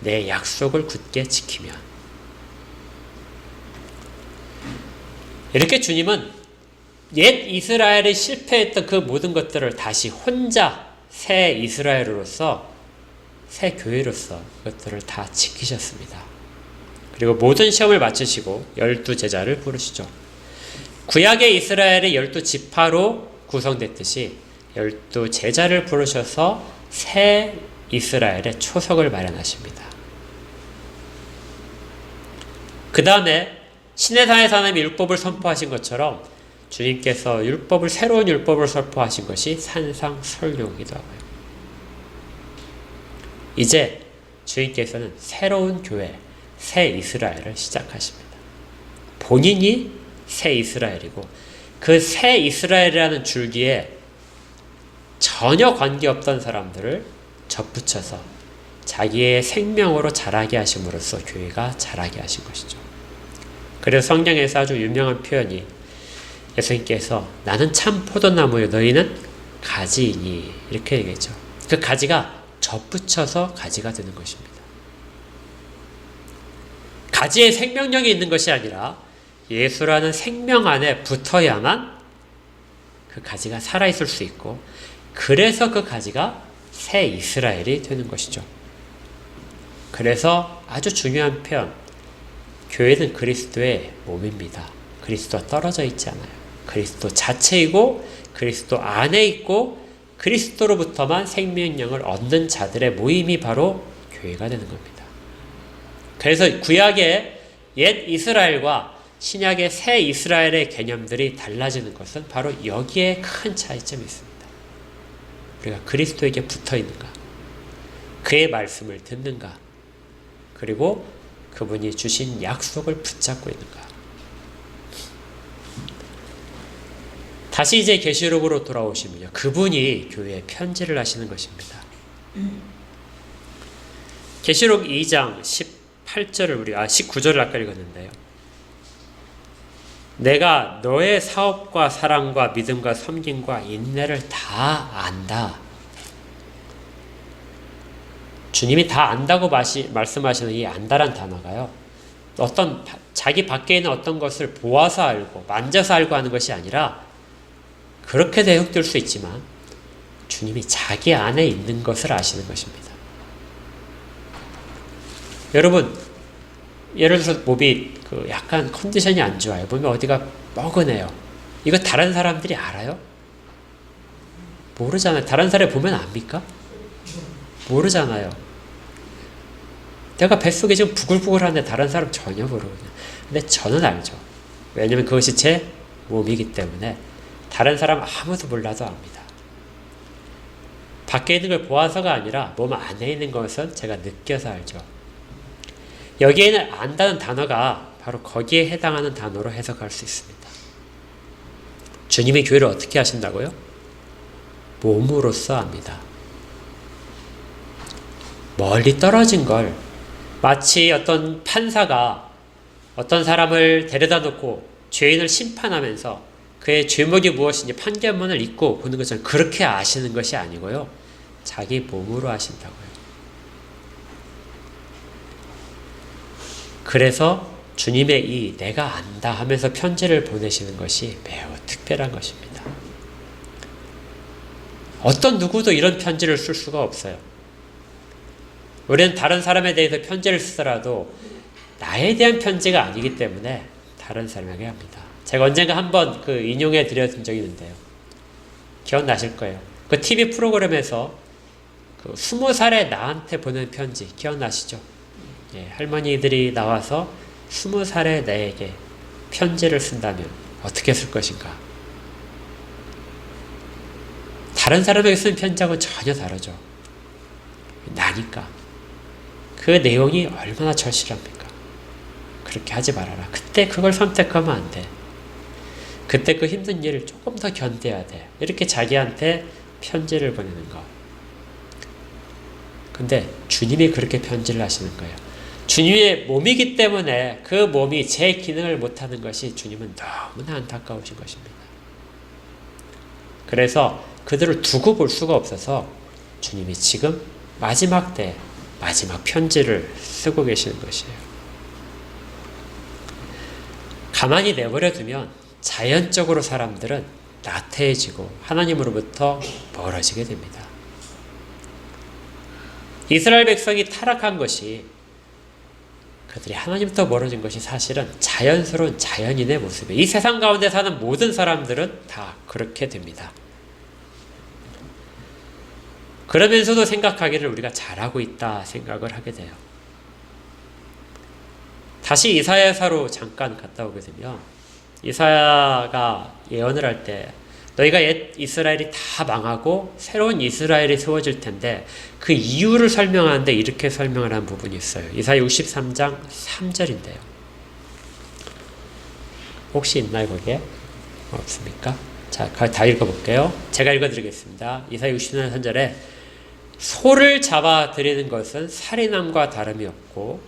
내 약속을 굳게 지키면. 이렇게 주님은 옛 이스라엘이 실패했던 그 모든 것들을 다시 혼자 새 이스라엘로서, 새 교회로서 그것들을 다 지키셨습니다. 그리고 모든 시험을 마치시고 12제자를 부르시죠. 구약의 이스라엘의 12지파로 구성됐듯이 12제자를 부르셔서 새 이스라엘의 초석을 마련하십니다. 그 다음에 시내산에서 하나님이 율법을 선포하신 것처럼 주님께서 새로운 율법을 선포하신 것이 산상설교이기도 하고요. 이제 주님께서는 새로운 교회, 새 이스라엘을 시작하십니다. 본인이 새 이스라엘이고 그 새 이스라엘이라는 줄기에 전혀 관계없던 사람들을 접붙여서 자기의 생명으로 자라게 하심으로써 교회가 자라게 하신 것이죠. 그래서 성경에서 아주 유명한 표현이 예수님께서 나는 참 포도나무요 너희는 가지이니 이렇게 얘기했죠. 그 가지가 접붙여서 가지가 되는 것입니다. 가지에 생명력이 있는 것이 아니라 예수라는 생명 안에 붙어야만 그 가지가 살아있을 수 있고 그래서 그 가지가 새 이스라엘이 되는 것이죠. 그래서 아주 중요한 표현, 교회는 그리스도의 몸입니다. 그리스도와 떨어져 있지 않아요. 그리스도 자체이고 그리스도 안에 있고 그리스도로부터만 생명력을 얻는 자들의 모임이 바로 교회가 되는 겁니다. 그래서 구약의 옛 이스라엘과 신약의 새 이스라엘의 개념들이 달라지는 것은 바로 여기에 큰 차이점이 있습니다. 우리가 그리스도에게 붙어 있는가, 그의 말씀을 듣는가, 그리고 그분이 주신 약속을 붙잡고 있는가. 다시 이제 계시록으로 돌아오시면요, 그분이 교회에 편지를 하시는 것입니다. 계시록 2장 18절을 19절을 아까 읽었는데요. 내가 너의 사업과 사랑과 믿음과 섬김과 인내를 다 안다. 주님이 다 안다고 말씀하시는 이 안다란 단어가요, 어떤 자기 밖에 있는 어떤 것을 보아서 알고 만져서 알고 하는 것이 아니라, 그렇게 대역될 수 있지만 주님이 자기 안에 있는 것을 아시는 것입니다. 여러분, 예를 들어서 몸이 약간 컨디션이 안 좋아요. 몸이 어디가 뻐근해요. 이거 다른 사람들이 알아요? 모르잖아요. 다른 사람이 보면 압니까? 모르잖아요. 내가 뱃속에 지금 부글부글한데 다른 사람 전혀 모르거든요. 근데 저는 알죠. 왜냐면 그것이 제 몸이기 때문에 다른 사람 아무도 몰라도 압니다. 밖에 있는 걸 보아서가 아니라 몸 안에 있는 것은 제가 느껴서 알죠. 여기에는 안다는 단어가 바로 거기에 해당하는 단어로 해석할 수 있습니다. 주님이 교회를 어떻게 하신다고요? 몸으로써 압니다. 멀리 떨어진 걸 마치 어떤 판사가 어떤 사람을 데려다 놓고 죄인을 심판하면서 그의 죄목이 무엇인지 판결문을 읽고 보는 것처럼 그렇게 아시는 것이 아니고요, 자기 몸으로 아신다고요. 그래서 주님의 이 내가 안다 하면서 편지를 보내시는 것이 매우 특별한 것입니다. 어떤 누구도 이런 편지를 쓸 수가 없어요. 우리는 다른 사람에 대해서 편지를 쓰더라도 나에 대한 편지가 아니기 때문에 다른 사람에게 합니다. 제가 언젠가 한번 인용해 드렸던 적이 있는데요. 기억나실 거예요. 그 TV 프로그램에서 20살의 나한테 보낸 편지 기억나시죠? 예, 할머니들이 나와서 20살의 나에게 편지를 쓴다면 어떻게 쓸 것인가? 다른 사람에게 쓴 편지하고는 전혀 다르죠. 나니까. 그 내용이 얼마나 절실합니까? 그렇게 하지 말아라. 그때 그걸 선택하면 안 돼. 그때 그 힘든 일을 조금 더 견뎌야 돼. 이렇게 자기한테 편지를 보내는 거. 근데 주님이 그렇게 편지를 하시는 거예요. 주님의 몸이기 때문에 그 몸이 제 기능을 못하는 것이 주님은 너무나 안타까우신 것입니다. 그래서 그들을 두고 볼 수가 없어서 주님이 지금 마지막 때 마지막 편지를 쓰고 계시는 것이에요. 가만히 내버려 두면 자연적으로 사람들은 나태해지고 하나님으로부터 멀어지게 됩니다. 이스라엘 백성이 타락한 것이, 그들이 하나님부터 멀어진 것이 사실은 자연스러운 자연인의 모습이에요. 이 세상 가운데 사는 모든 사람들은 다 그렇게 됩니다. 그러면서도 생각하기를 우리가 잘하고 있다 생각을 하게 돼요. 다시 이사야서로 잠깐 갔다 오게 되면, 이사야가 예언을 할 때 너희가 옛 이스라엘이 다 망하고 새로운 이스라엘이 세워질 텐데 그 이유를 설명하는데 이렇게 설명을 한 부분이 있어요. 이사야 63장 3절인데요. 혹시 있나요 거기에? 없습니까? 자, 다 읽어볼게요. 제가 읽어드리겠습니다. 이사야 63장 3절에 소를 잡아 드리는 것은 살인함과 다름이 없고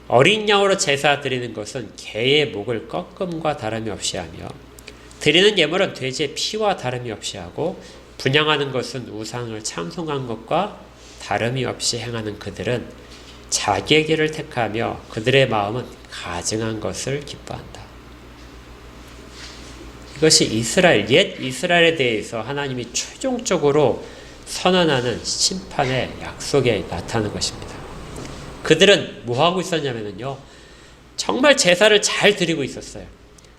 어린 양으로 제사 드리는 것은 개의 목을 꺾음과 다름이 없이 하며 드리는 예물은 돼지의 피와 다름이 없이 하고 분향하는 것은 우상을 찬송한 것과 다름이 없이 행하는 그들은 자기의 길을 택하며 그들의 마음은 가증한 것을 기뻐한다. 이것이 이스라엘, 옛 이스라엘에 대해서 하나님이 최종적으로 선언하는 심판의 약속에 나타나는 것입니다. 그들은 뭐하고 있었냐면요, 정말 제사를 잘 드리고 있었어요.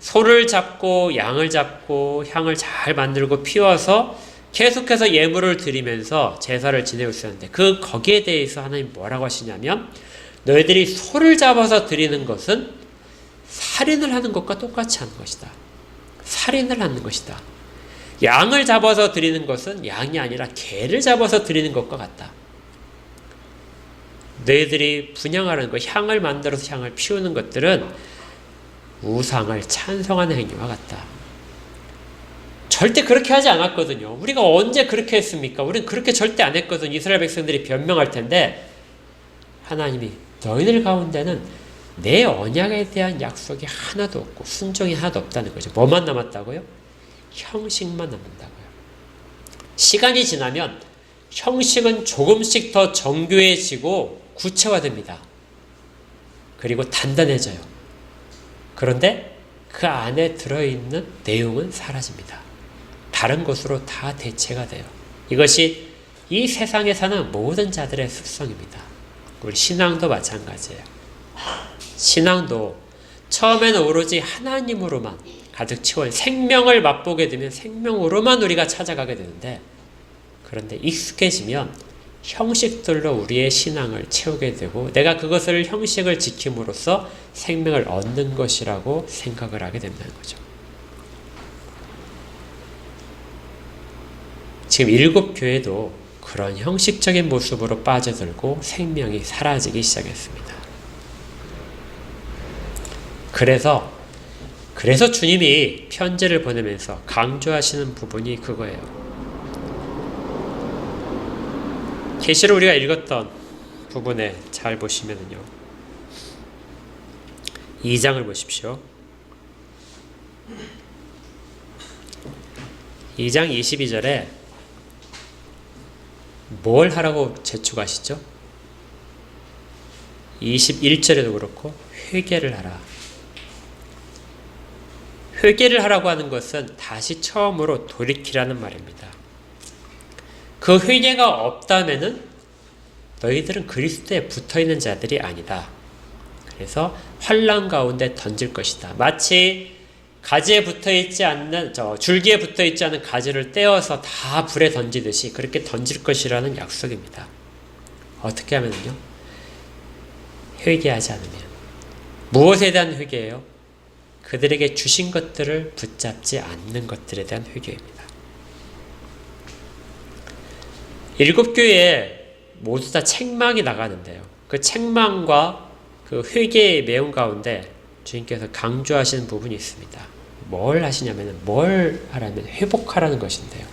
소를 잡고 양을 잡고 향을 잘 만들고 피워서 계속해서 예물을 드리면서 제사를 지내고 있었는데, 거기에 대해서 하나님 뭐라고 하시냐면, 너희들이 소를 잡아서 드리는 것은 살인을 하는 것과 똑같이 하는 것이다. 살인을 하는 것이다. 양을 잡아서 드리는 것은 양이 아니라 개를 잡아서 드리는 것과 같다. 너희들이 분향하는 것, 향을 만들어서 향을 피우는 것들은 우상을 찬송하는 행위와 같다. 절대 그렇게 하지 않았거든요. 우리가 언제 그렇게 했습니까? 우리는 그렇게 절대 안 했거든요. 이스라엘 백성들이 변명할 텐데, 하나님이 너희들 가운데는 내 언약에 대한 약속이 하나도 없고 순종이 하나도 없다는 거죠. 뭐만 남았다고요? 형식만 남는다고요. 시간이 지나면 형식은 조금씩 더 정교해지고 구체화됩니다. 그리고 단단해져요. 그런데 그 안에 들어있는 내용은 사라집니다. 다른 것으로 다 대체가 돼요. 이것이 이 세상에 사는 모든 자들의 습성입니다. 우리 신앙도 마찬가지예요. 신앙도 처음에는 오로지 하나님으로만 가득 채워 생명을 맛보게 되면 생명으로만 우리가 찾아가게 되는데, 그런데 익숙해지면 형식들로 우리의 신앙을 채우게 되고 내가 그것을 형식을 지킴으로써 생명을 얻는 것이라고 생각을 하게 된다는 거죠. 지금 7교회도 그런 형식적인 모습으로 빠져들고 생명이 사라지기 시작했습니다. 그래서 주님이 편지를 보내면서 강조하시는 부분이 그거예요. 계시를 우리가 읽었던 부분에 잘 보시면요, 2장을 보십시오. 2장 22절에 뭘 하라고 재촉하시죠? 21절에도 그렇고 회개를 하라. 회개를 하라고 하는 것은 다시 처음으로 돌이키라는 말입니다. 그 회개가 없다면은 너희들은 그리스도에 붙어있는 자들이 아니다. 그래서 환난 가운데 던질 것이다. 마치 가지에 붙어있지 않는, 줄기에 붙어있지 않은 가지를 떼어서 다 불에 던지듯이 그렇게 던질 것이라는 약속입니다. 어떻게 하면요? 회개하지 않으면. 무엇에 대한 회개예요? 그들에게 주신 것들을 붙잡지 않는 것들에 대한 회개입니다. 7교회에 모두 다 책망이 나가는데요. 그 책망과 그 회개의 매운 가운데 주님께서 강조하시는 부분이 있습니다. 뭘 하시냐면, 뭘 하라면 회복하라는 것인데요.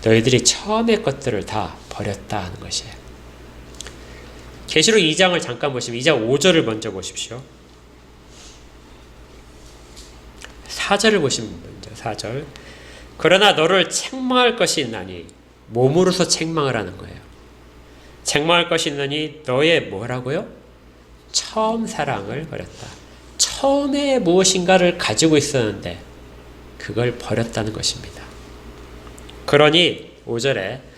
너희들이 처음의 것들을 다 버렸다 하는 것이에요. 계시록 2장을 잠깐 보시면 2장 5절을 먼저 보십시오. 4절을 보시면 먼저 4절. 그러나 너를 책망할 것이 있나니, 몸으로서 책망을 하는 거예요. 책망할 것이 있나니 너의 뭐라고요? 처음 사랑을 버렸다. 처음에 무엇인가를 가지고 있었는데 그걸 버렸다는 것입니다. 그러니 5절에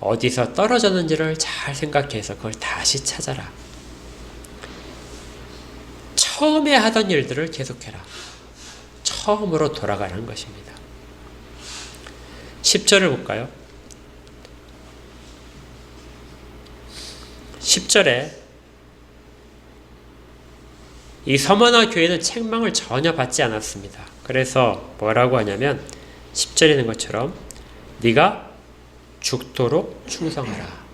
어디서 떨어졌는지를 잘 생각해서 그걸 다시 찾아라. 처음에 하던 일들을 계속해라. 처음으로 돌아가는 것입니다. 10절을 볼까요? 10절에 이 서머나 교회는 책망을 전혀 받지 않았습니다. 그래서 뭐라고 하냐면 10절에 있는 것처럼 네가 죽도록 충성하라.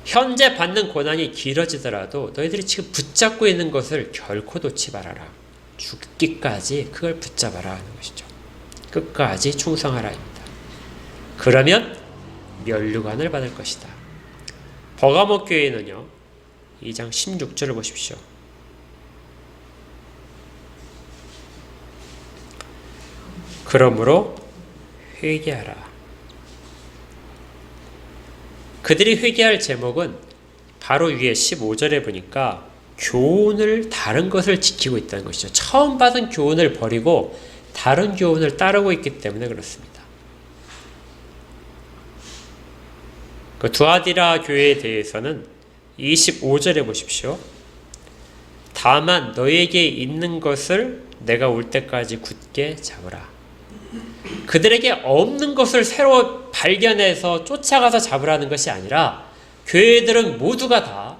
현재 받는 고난이 길어지더라도 너희들이 지금 붙잡고 있는 것을 결코 놓지 말아라. 죽기까지 그걸 붙잡아라 하는 것이죠. 끝까지 충성하라입니다. 그러면 면류관을 받을 것이다. 버가모 교회는요, 2장 16절을 보십시오. 그러므로 회개하라. 그들이 회개할 제목은 바로 위에 15절에 보니까 교훈을, 다른 것을 지키고 있다는 것이죠. 처음 받은 교훈을 버리고 다른 교훈을 따르고 있기 때문에 그렇습니다. 그 두아디라 교회에 대해서는 25절에 보십시오. 다만 너에게 있는 것을 내가 올 때까지 굳게 잡으라. 그들에게 없는 것을 새로 발견해서 쫓아가서 잡으라는 것이 아니라, 교회들은 모두가 다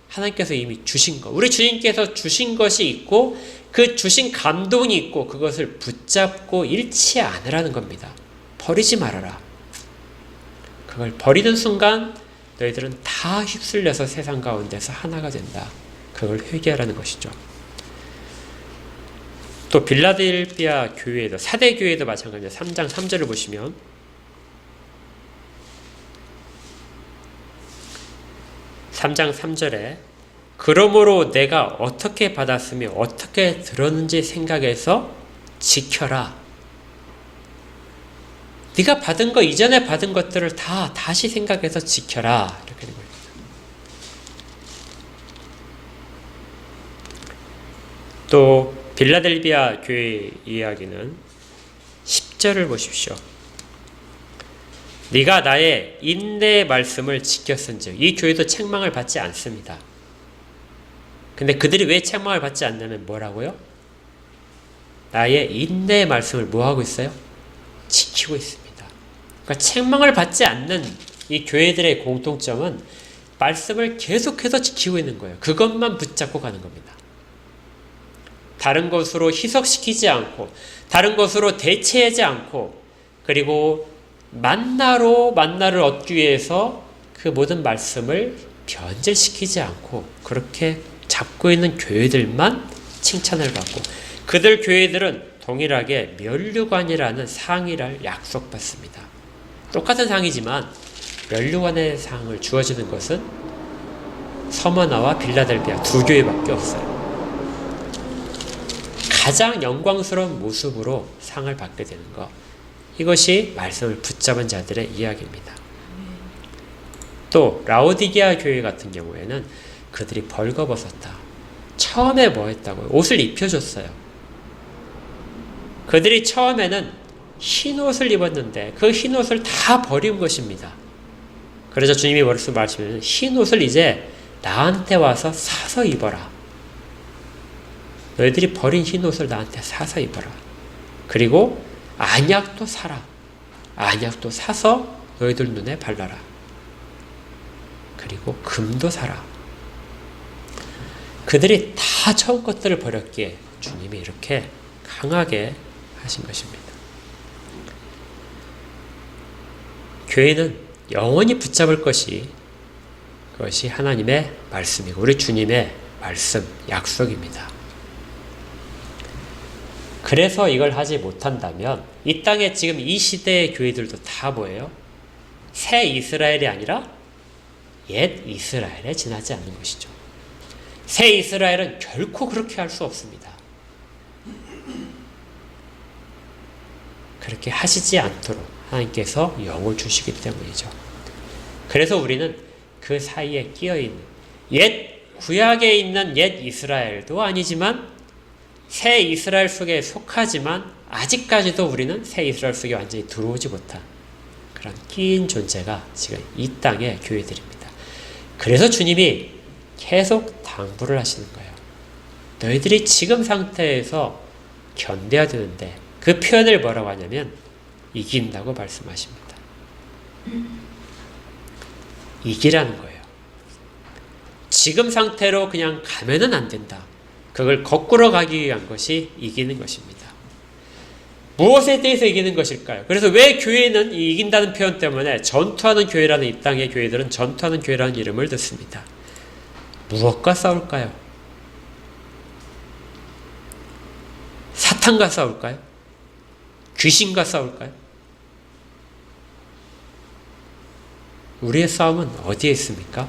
하나님께서 이미 주신 것, 우리 주님께서 주신 것이 있고 그 주신 감동이 있고 그것을 붙잡고 잃지 않으라는 겁니다. 버리지 말아라. 그걸 버리는 순간 너희들은 다 휩쓸려서 세상 가운데서 하나가 된다. 그걸 회개하라는 것이죠. 또 빌라델피아 교회도, 사대 교회도 마찬가지입니다. 3장 3절을 보시면 (3장 3절에) 그러므로 내가 어떻게 받았으며 어떻게 들었는지 생각해서 지켜라. 네가 받은 거, 이전에 받은 것들을 다 다시 생각해서 지켜라. 이렇게 된 겁니다. 또 빌라델비아 교회 이야기는 10절을 보십시오. 네가 나의 인내의 말씀을 지켰은즉. 이 교회도 책망을 받지 않습니다. 근데 그들이 왜 책망을 받지 않냐면 뭐라고요? 나의 인내의 말씀을 뭐하고 있어요? 지키고 있습니다. 그러니까 책망을 받지 않는 이 교회들의 공통점은 말씀을 계속해서 지키고 있는 거예요. 그것만 붙잡고 가는 겁니다. 다른 것으로 희석시키지 않고, 다른 것으로 대체하지 않고, 그리고 만나를 얻기 위해서 그 모든 말씀을 변질시키지 않고 그렇게 잡고 있는 교회들만 칭찬을 받고, 그들 교회들은 동일하게 면류관이라는 상이를 약속받습니다. 똑같은 상이지만 면류관의 상을 주어지는 것은 서머나와 빌라델비아 두 교회밖에 없어요. 가장 영광스러운 모습으로 상을 받게 되는 것, 이것이 말씀을 붙잡은 자들의 이야기입니다. 또 라오디게아 교회 같은 경우에는 그들이 벌거벗었다. 처음에 뭐 했다고요? 옷을 입혀줬어요. 그들이 처음에는 흰 옷을 입었는데 그 흰 옷을 다 버린 것입니다. 그래서 주님이 말씀하시면 흰 옷을 이제 나한테 와서 사서 입어라. 너희들이 버린 흰 옷을 나한테 사서 입어라. 그리고 안약도 사라. 안약도 사서 너희들 눈에 발라라. 그리고 금도 사라. 그들이 다 처음 것들을 버렸기에 주님이 이렇게 강하게 하신 것입니다. 교회는 영원히 붙잡을 것이, 그것이 하나님의 말씀이고 우리 주님의 말씀, 약속입니다. 그래서 이걸 하지 못한다면 이 땅에 지금 이 시대의 교회들도 다 뭐예요? 새 이스라엘이 아니라 옛 이스라엘에 지나지 않는 것이죠. 새 이스라엘은 결코 그렇게 할 수 없습니다. 그렇게 하시지 않도록 하나님께서 영을 주시기 때문이죠. 그래서 우리는 그 사이에 끼어있는 옛 구약에 있는 옛 이스라엘도 아니지만 새 이스라엘 속에 속하지만 아직까지도 우리는 새 이스라엘 속에 완전히 들어오지 못한 그런 끼인 존재가 지금 이 땅의 교회들입니다. 그래서 주님이 계속 당부를 하시는 거예요. 너희들이 지금 상태에서 견뎌야 되는데 그 표현을 뭐라고 하냐면 이긴다고 말씀하십니다. 이기라는 거예요. 지금 상태로 그냥 가면은 안 된다. 그걸 거꾸로 가기 위한 것이 이기는 것입니다. 무엇에 대해서 이기는 것일까요? 그래서 왜 교회는 이 이긴다는 표현 때문에 전투하는 교회라는 이 땅의 교회들은 전투하는 교회라는 이름을 듣습니다. 무엇과 싸울까요? 사탄과 싸울까요? 귀신과 싸울까요? 우리의 싸움은 어디에 있습니까?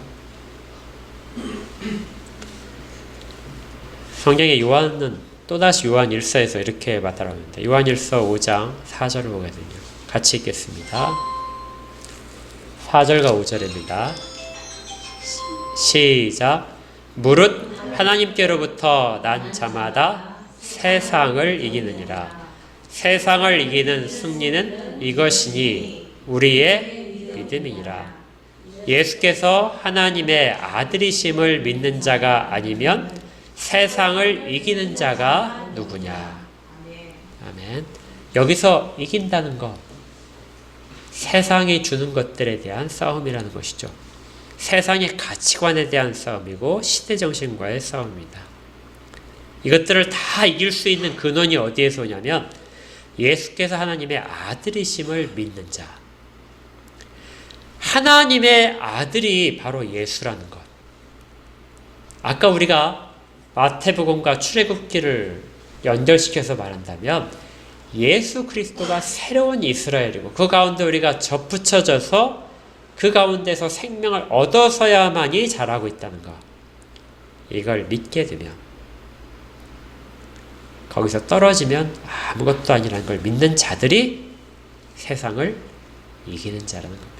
성경의 요한은 또다시 요한 1서에서 이렇게 말하는데 요한 1서 5장 4절을 보거든요. 같이 읽겠습니다. 4절과 5절입니다. 시작. 무릇 하나님께로부터 난 자마다 세상을 이기느니라. 세상을 이기는 승리는 이것이니 우리의 믿음이니라. 예수께서 하나님의 아들이심을 믿는 자가 아니면 세상을 이기는 자가 누구냐. 아멘. 여기서 이긴다는 것, 세상이 주는 것들에 대한 싸움이라는 것이죠. 세상의 가치관에 대한 싸움이고 시대정신과의 싸움입니다. 이것들을 다 이길 수 있는 근원이 어디에서 오냐면 예수께서 하나님의 아들이심을 믿는 자. 하나님의 아들이 바로 예수라는 것. 아까 우리가 마태복음과 출애굽기를 연결시켜서 말한다면 예수 그리스도가 새로운 이스라엘이고 그 가운데 우리가 접붙여져서 그 가운데서 생명을 얻어서야만이 자라고 있다는 것. 이걸 믿게 되면 거기서 떨어지면 아무것도 아니라는 걸 믿는 자들이 세상을 이기는 자라는 겁니다.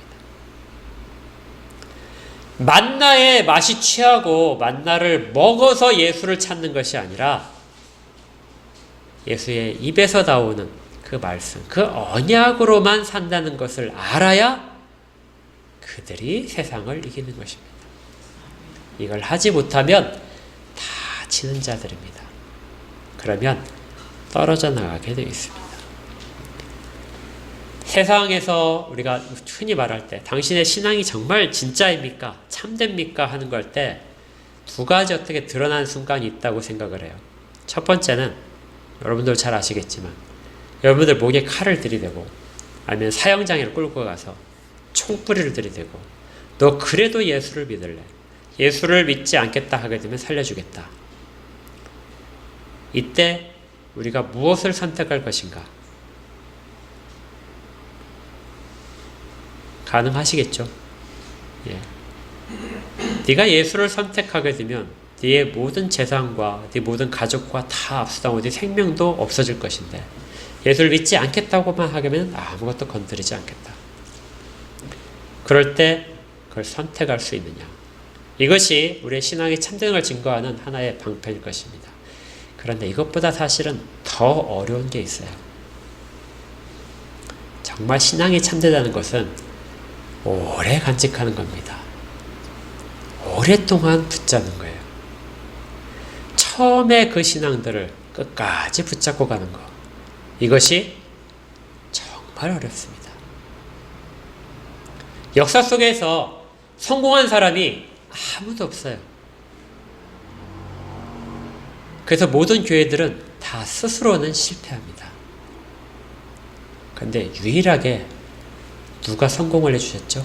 만나의 맛이 취하고 만나를 먹어서 예수를 찾는 것이 아니라 예수의 입에서 나오는 그 말씀, 그 언약으로만 산다는 것을 알아야 그들이 세상을 이기는 것입니다. 이걸 하지 못하면 다 지는 자들입니다. 그러면 떨어져 나가게 되어 있습니다. 세상에서 우리가 흔히 말할 때 당신의 신앙이 정말 진짜입니까? 참됩니까? 하는 걸 때 두 가지 어떻게 드러나는 순간이 있다고 생각을 해요. 첫 번째는 여러분들 잘 아시겠지만 여러분들 목에 칼을 들이대고 아니면 사형장애를 끌고 가서 총뿌리를 들이대고 너 그래도 예수를 믿을래? 예수를 믿지 않겠다 하게 되면 살려주겠다. 이때 우리가 무엇을 선택할 것인가? 가능하시겠죠? 예. 네가 예수를 선택하게 되면 네의 모든 재산과 네 모든 가족과 다 압수당하고 네 생명도 없어질 것인데 예수를 믿지 않겠다고만 하면 아무것도 건드리지 않겠다. 그럴 때 그걸 선택할 수 있느냐? 이것이 우리의 신앙의 참되는 걸 증거하는 하나의 방편일 것입니다. 그런데 이것보다 사실은 더 어려운 게 있어요. 정말 신앙이 참되다는 것은 오래 간직하는 겁니다. 오랫동안 붙잡는 거예요. 처음에 그 신앙들을 끝까지 붙잡고 가는 것. 이것이 정말 어렵습니다. 역사 속에서 성공한 사람이 아무도 없어요. 그래서 모든 교회들은 다 스스로는 실패합니다. 그런데 유일하게 누가 성공을 해주셨죠?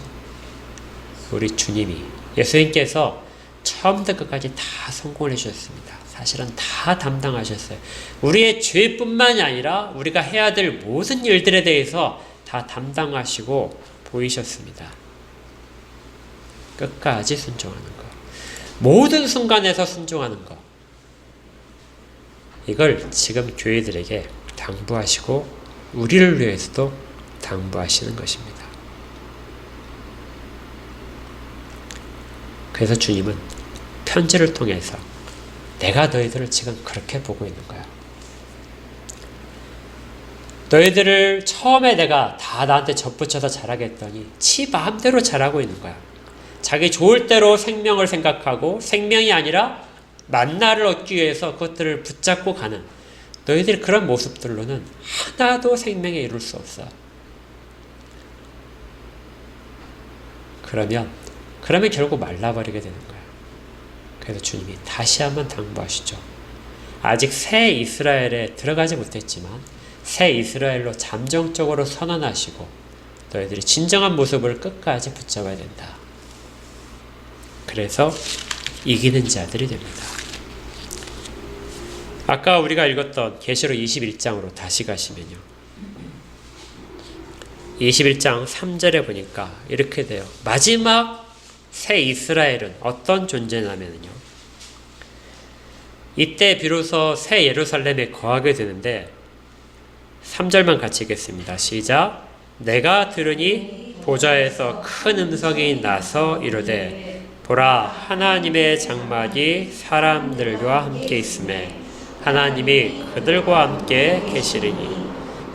우리 주님이, 예수님께서 처음부터 끝까지 다 성공을 해주셨습니다. 사실은 다 담당하셨어요. 우리의 죄뿐만이 아니라 우리가 해야 될 모든 일들에 대해서 다 담당하시고 보이셨습니다. 끝까지 순종하는 것. 모든 순간에서 순종하는 것. 이걸 지금 교회들에게 당부하시고 우리를 위해서도 당부하시는 것입니다. 그래서 주님은 편지를 통해서 내가 너희들을 지금 그렇게 보고 있는 거야. 너희들을 처음에 내가 다 나한테 접붙여서 자라게 했더니 지 마음대로 자라고 있는 거야. 자기 좋을 대로 생명을 생각하고 생명이 아니라 만나를 얻기 위해서 그것들을 붙잡고 가는 너희들이 그런 모습들로는 하나도 생명에 이룰 수 없어. 그러면 결국 말라버리게 되는 거야. 그래서 주님이 다시 한번 당부하시죠. 아직 새 이스라엘에 들어가지 못했지만 새 이스라엘로 잠정적으로 선언하시고 너희들이 진정한 모습을 끝까지 붙잡아야 된다. 그래서 이기는 자들이 됩니다. 아까 우리가 읽었던 계시록 21장으로 다시 가시면요. 21장 3절에 보니까 이렇게 돼요. 마지막 새 이스라엘은 어떤 존재냐면요. 이때 비로소 새 예루살렘에 거하게 되는데 3절만 같이 읽겠습니다. 시작. 내가 들으니 보좌에서 큰 음성이 나서 이르되 보라 하나님의 장막이 사람들과 함께 있음에 하나님이 그들과 함께 계시리니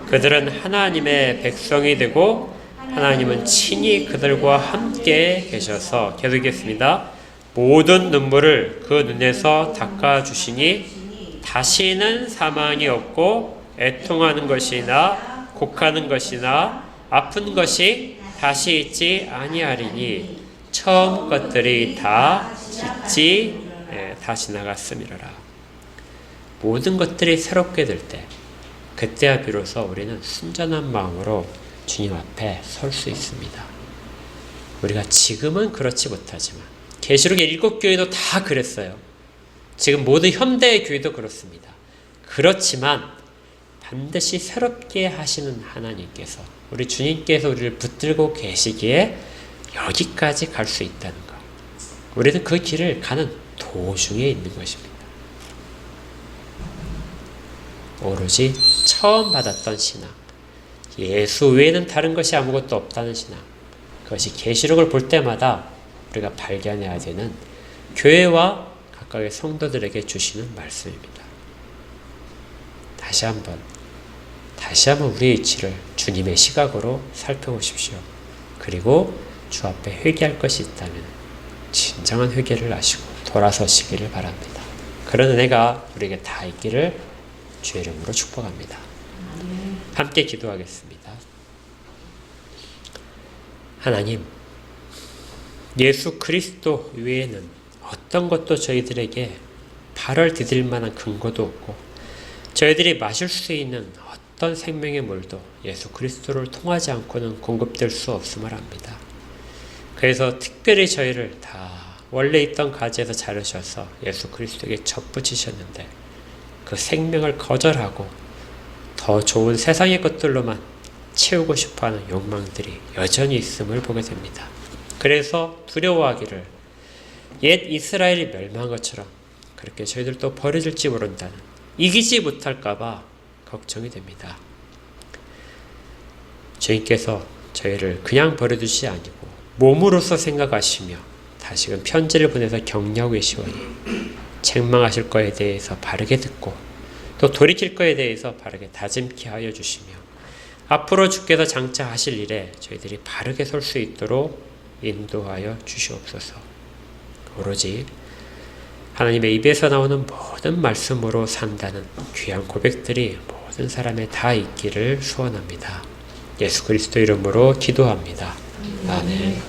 그들은 하나님의 백성이 되고 하나님은 친히 그들과 함께 계셔서 계속하겠습니다. 모든 눈물을 그 눈에서 닦아주시니 다시는 사망이 없고 애통하는 것이나 곡하는 것이나 아픈 것이 다시 있지 아니하리니 처음 것들이 다 있지 다시 나갔음이로라. 모든 것들이 새롭게 될 때 그때야 비로소 우리는 순전한 마음으로 주님 앞에 설 수 있습니다. 우리가 지금은 그렇지 못하지만 계시록의 7교회도 다 그랬어요. 지금 모든 현대의 교회도 그렇습니다. 그렇지만 반드시 새롭게 하시는 하나님께서 우리 주님께서 우리를 붙들고 계시기에 여기까지 갈 수 있다는 것. 우리는 그 길을 가는 도중에 있는 것입니다. 오로지 처음 받았던 신앙, 예수 외에는 다른 것이 아무것도 없다는 신앙, 그것이 계시록을 볼 때마다 우리가 발견해야 되는 교회와 각각의 성도들에게 주시는 말씀입니다. 다시 한번 우리의 이치를 주님의 시각으로 살펴보십시오. 그리고 주 앞에 회개할 것이 있다면 진정한 회개를 하시고 돌아서시기를 바랍니다. 그런 은혜가 우리에게 다 있기를 주의 이름으로 축복합니다. 함께 기도하겠습니다. 하나님, 예수 그리스도 외에는 어떤 것도 저희들에게 발을 디딜 만한 근거도 없고 저희들이 마실 수 있는 어떤 생명의 물도 예수 그리스도를 통하지 않고는 공급될 수 없음을 압니다. 그래서 특별히 저희를 다 원래 있던 가지에서 자르셔서 예수 그리스도에게 접붙이셨는데 그 생명을 거절하고 더 좋은 세상의 것들로만 채우고 싶어하는 욕망들이 여전히 있음을 보게 됩니다. 그래서 두려워하기를 옛 이스라엘이 멸망한 것처럼 그렇게 저희들도 버려질지 모른다는 이기지 못할까봐 걱정이 됩니다. 주님께서 저희를 그냥 버려두지 아니고 몸으로서 생각하시며 다시금 편지를 보내서 격려하고 계시오니 책망하실 것에 대해서 바르게 듣고 또 돌이킬 것에 대해서 바르게 다짐케 하여 주시며 앞으로 주께서 장차 하실 일에 저희들이 바르게 설 수 있도록 인도하여 주시옵소서. 오로지 하나님의 입에서 나오는 모든 말씀으로 산다는 귀한 고백들이 모든 사람에 다 있기를 소원합니다. 예수 그리스도 이름으로 기도합니다. 아멘.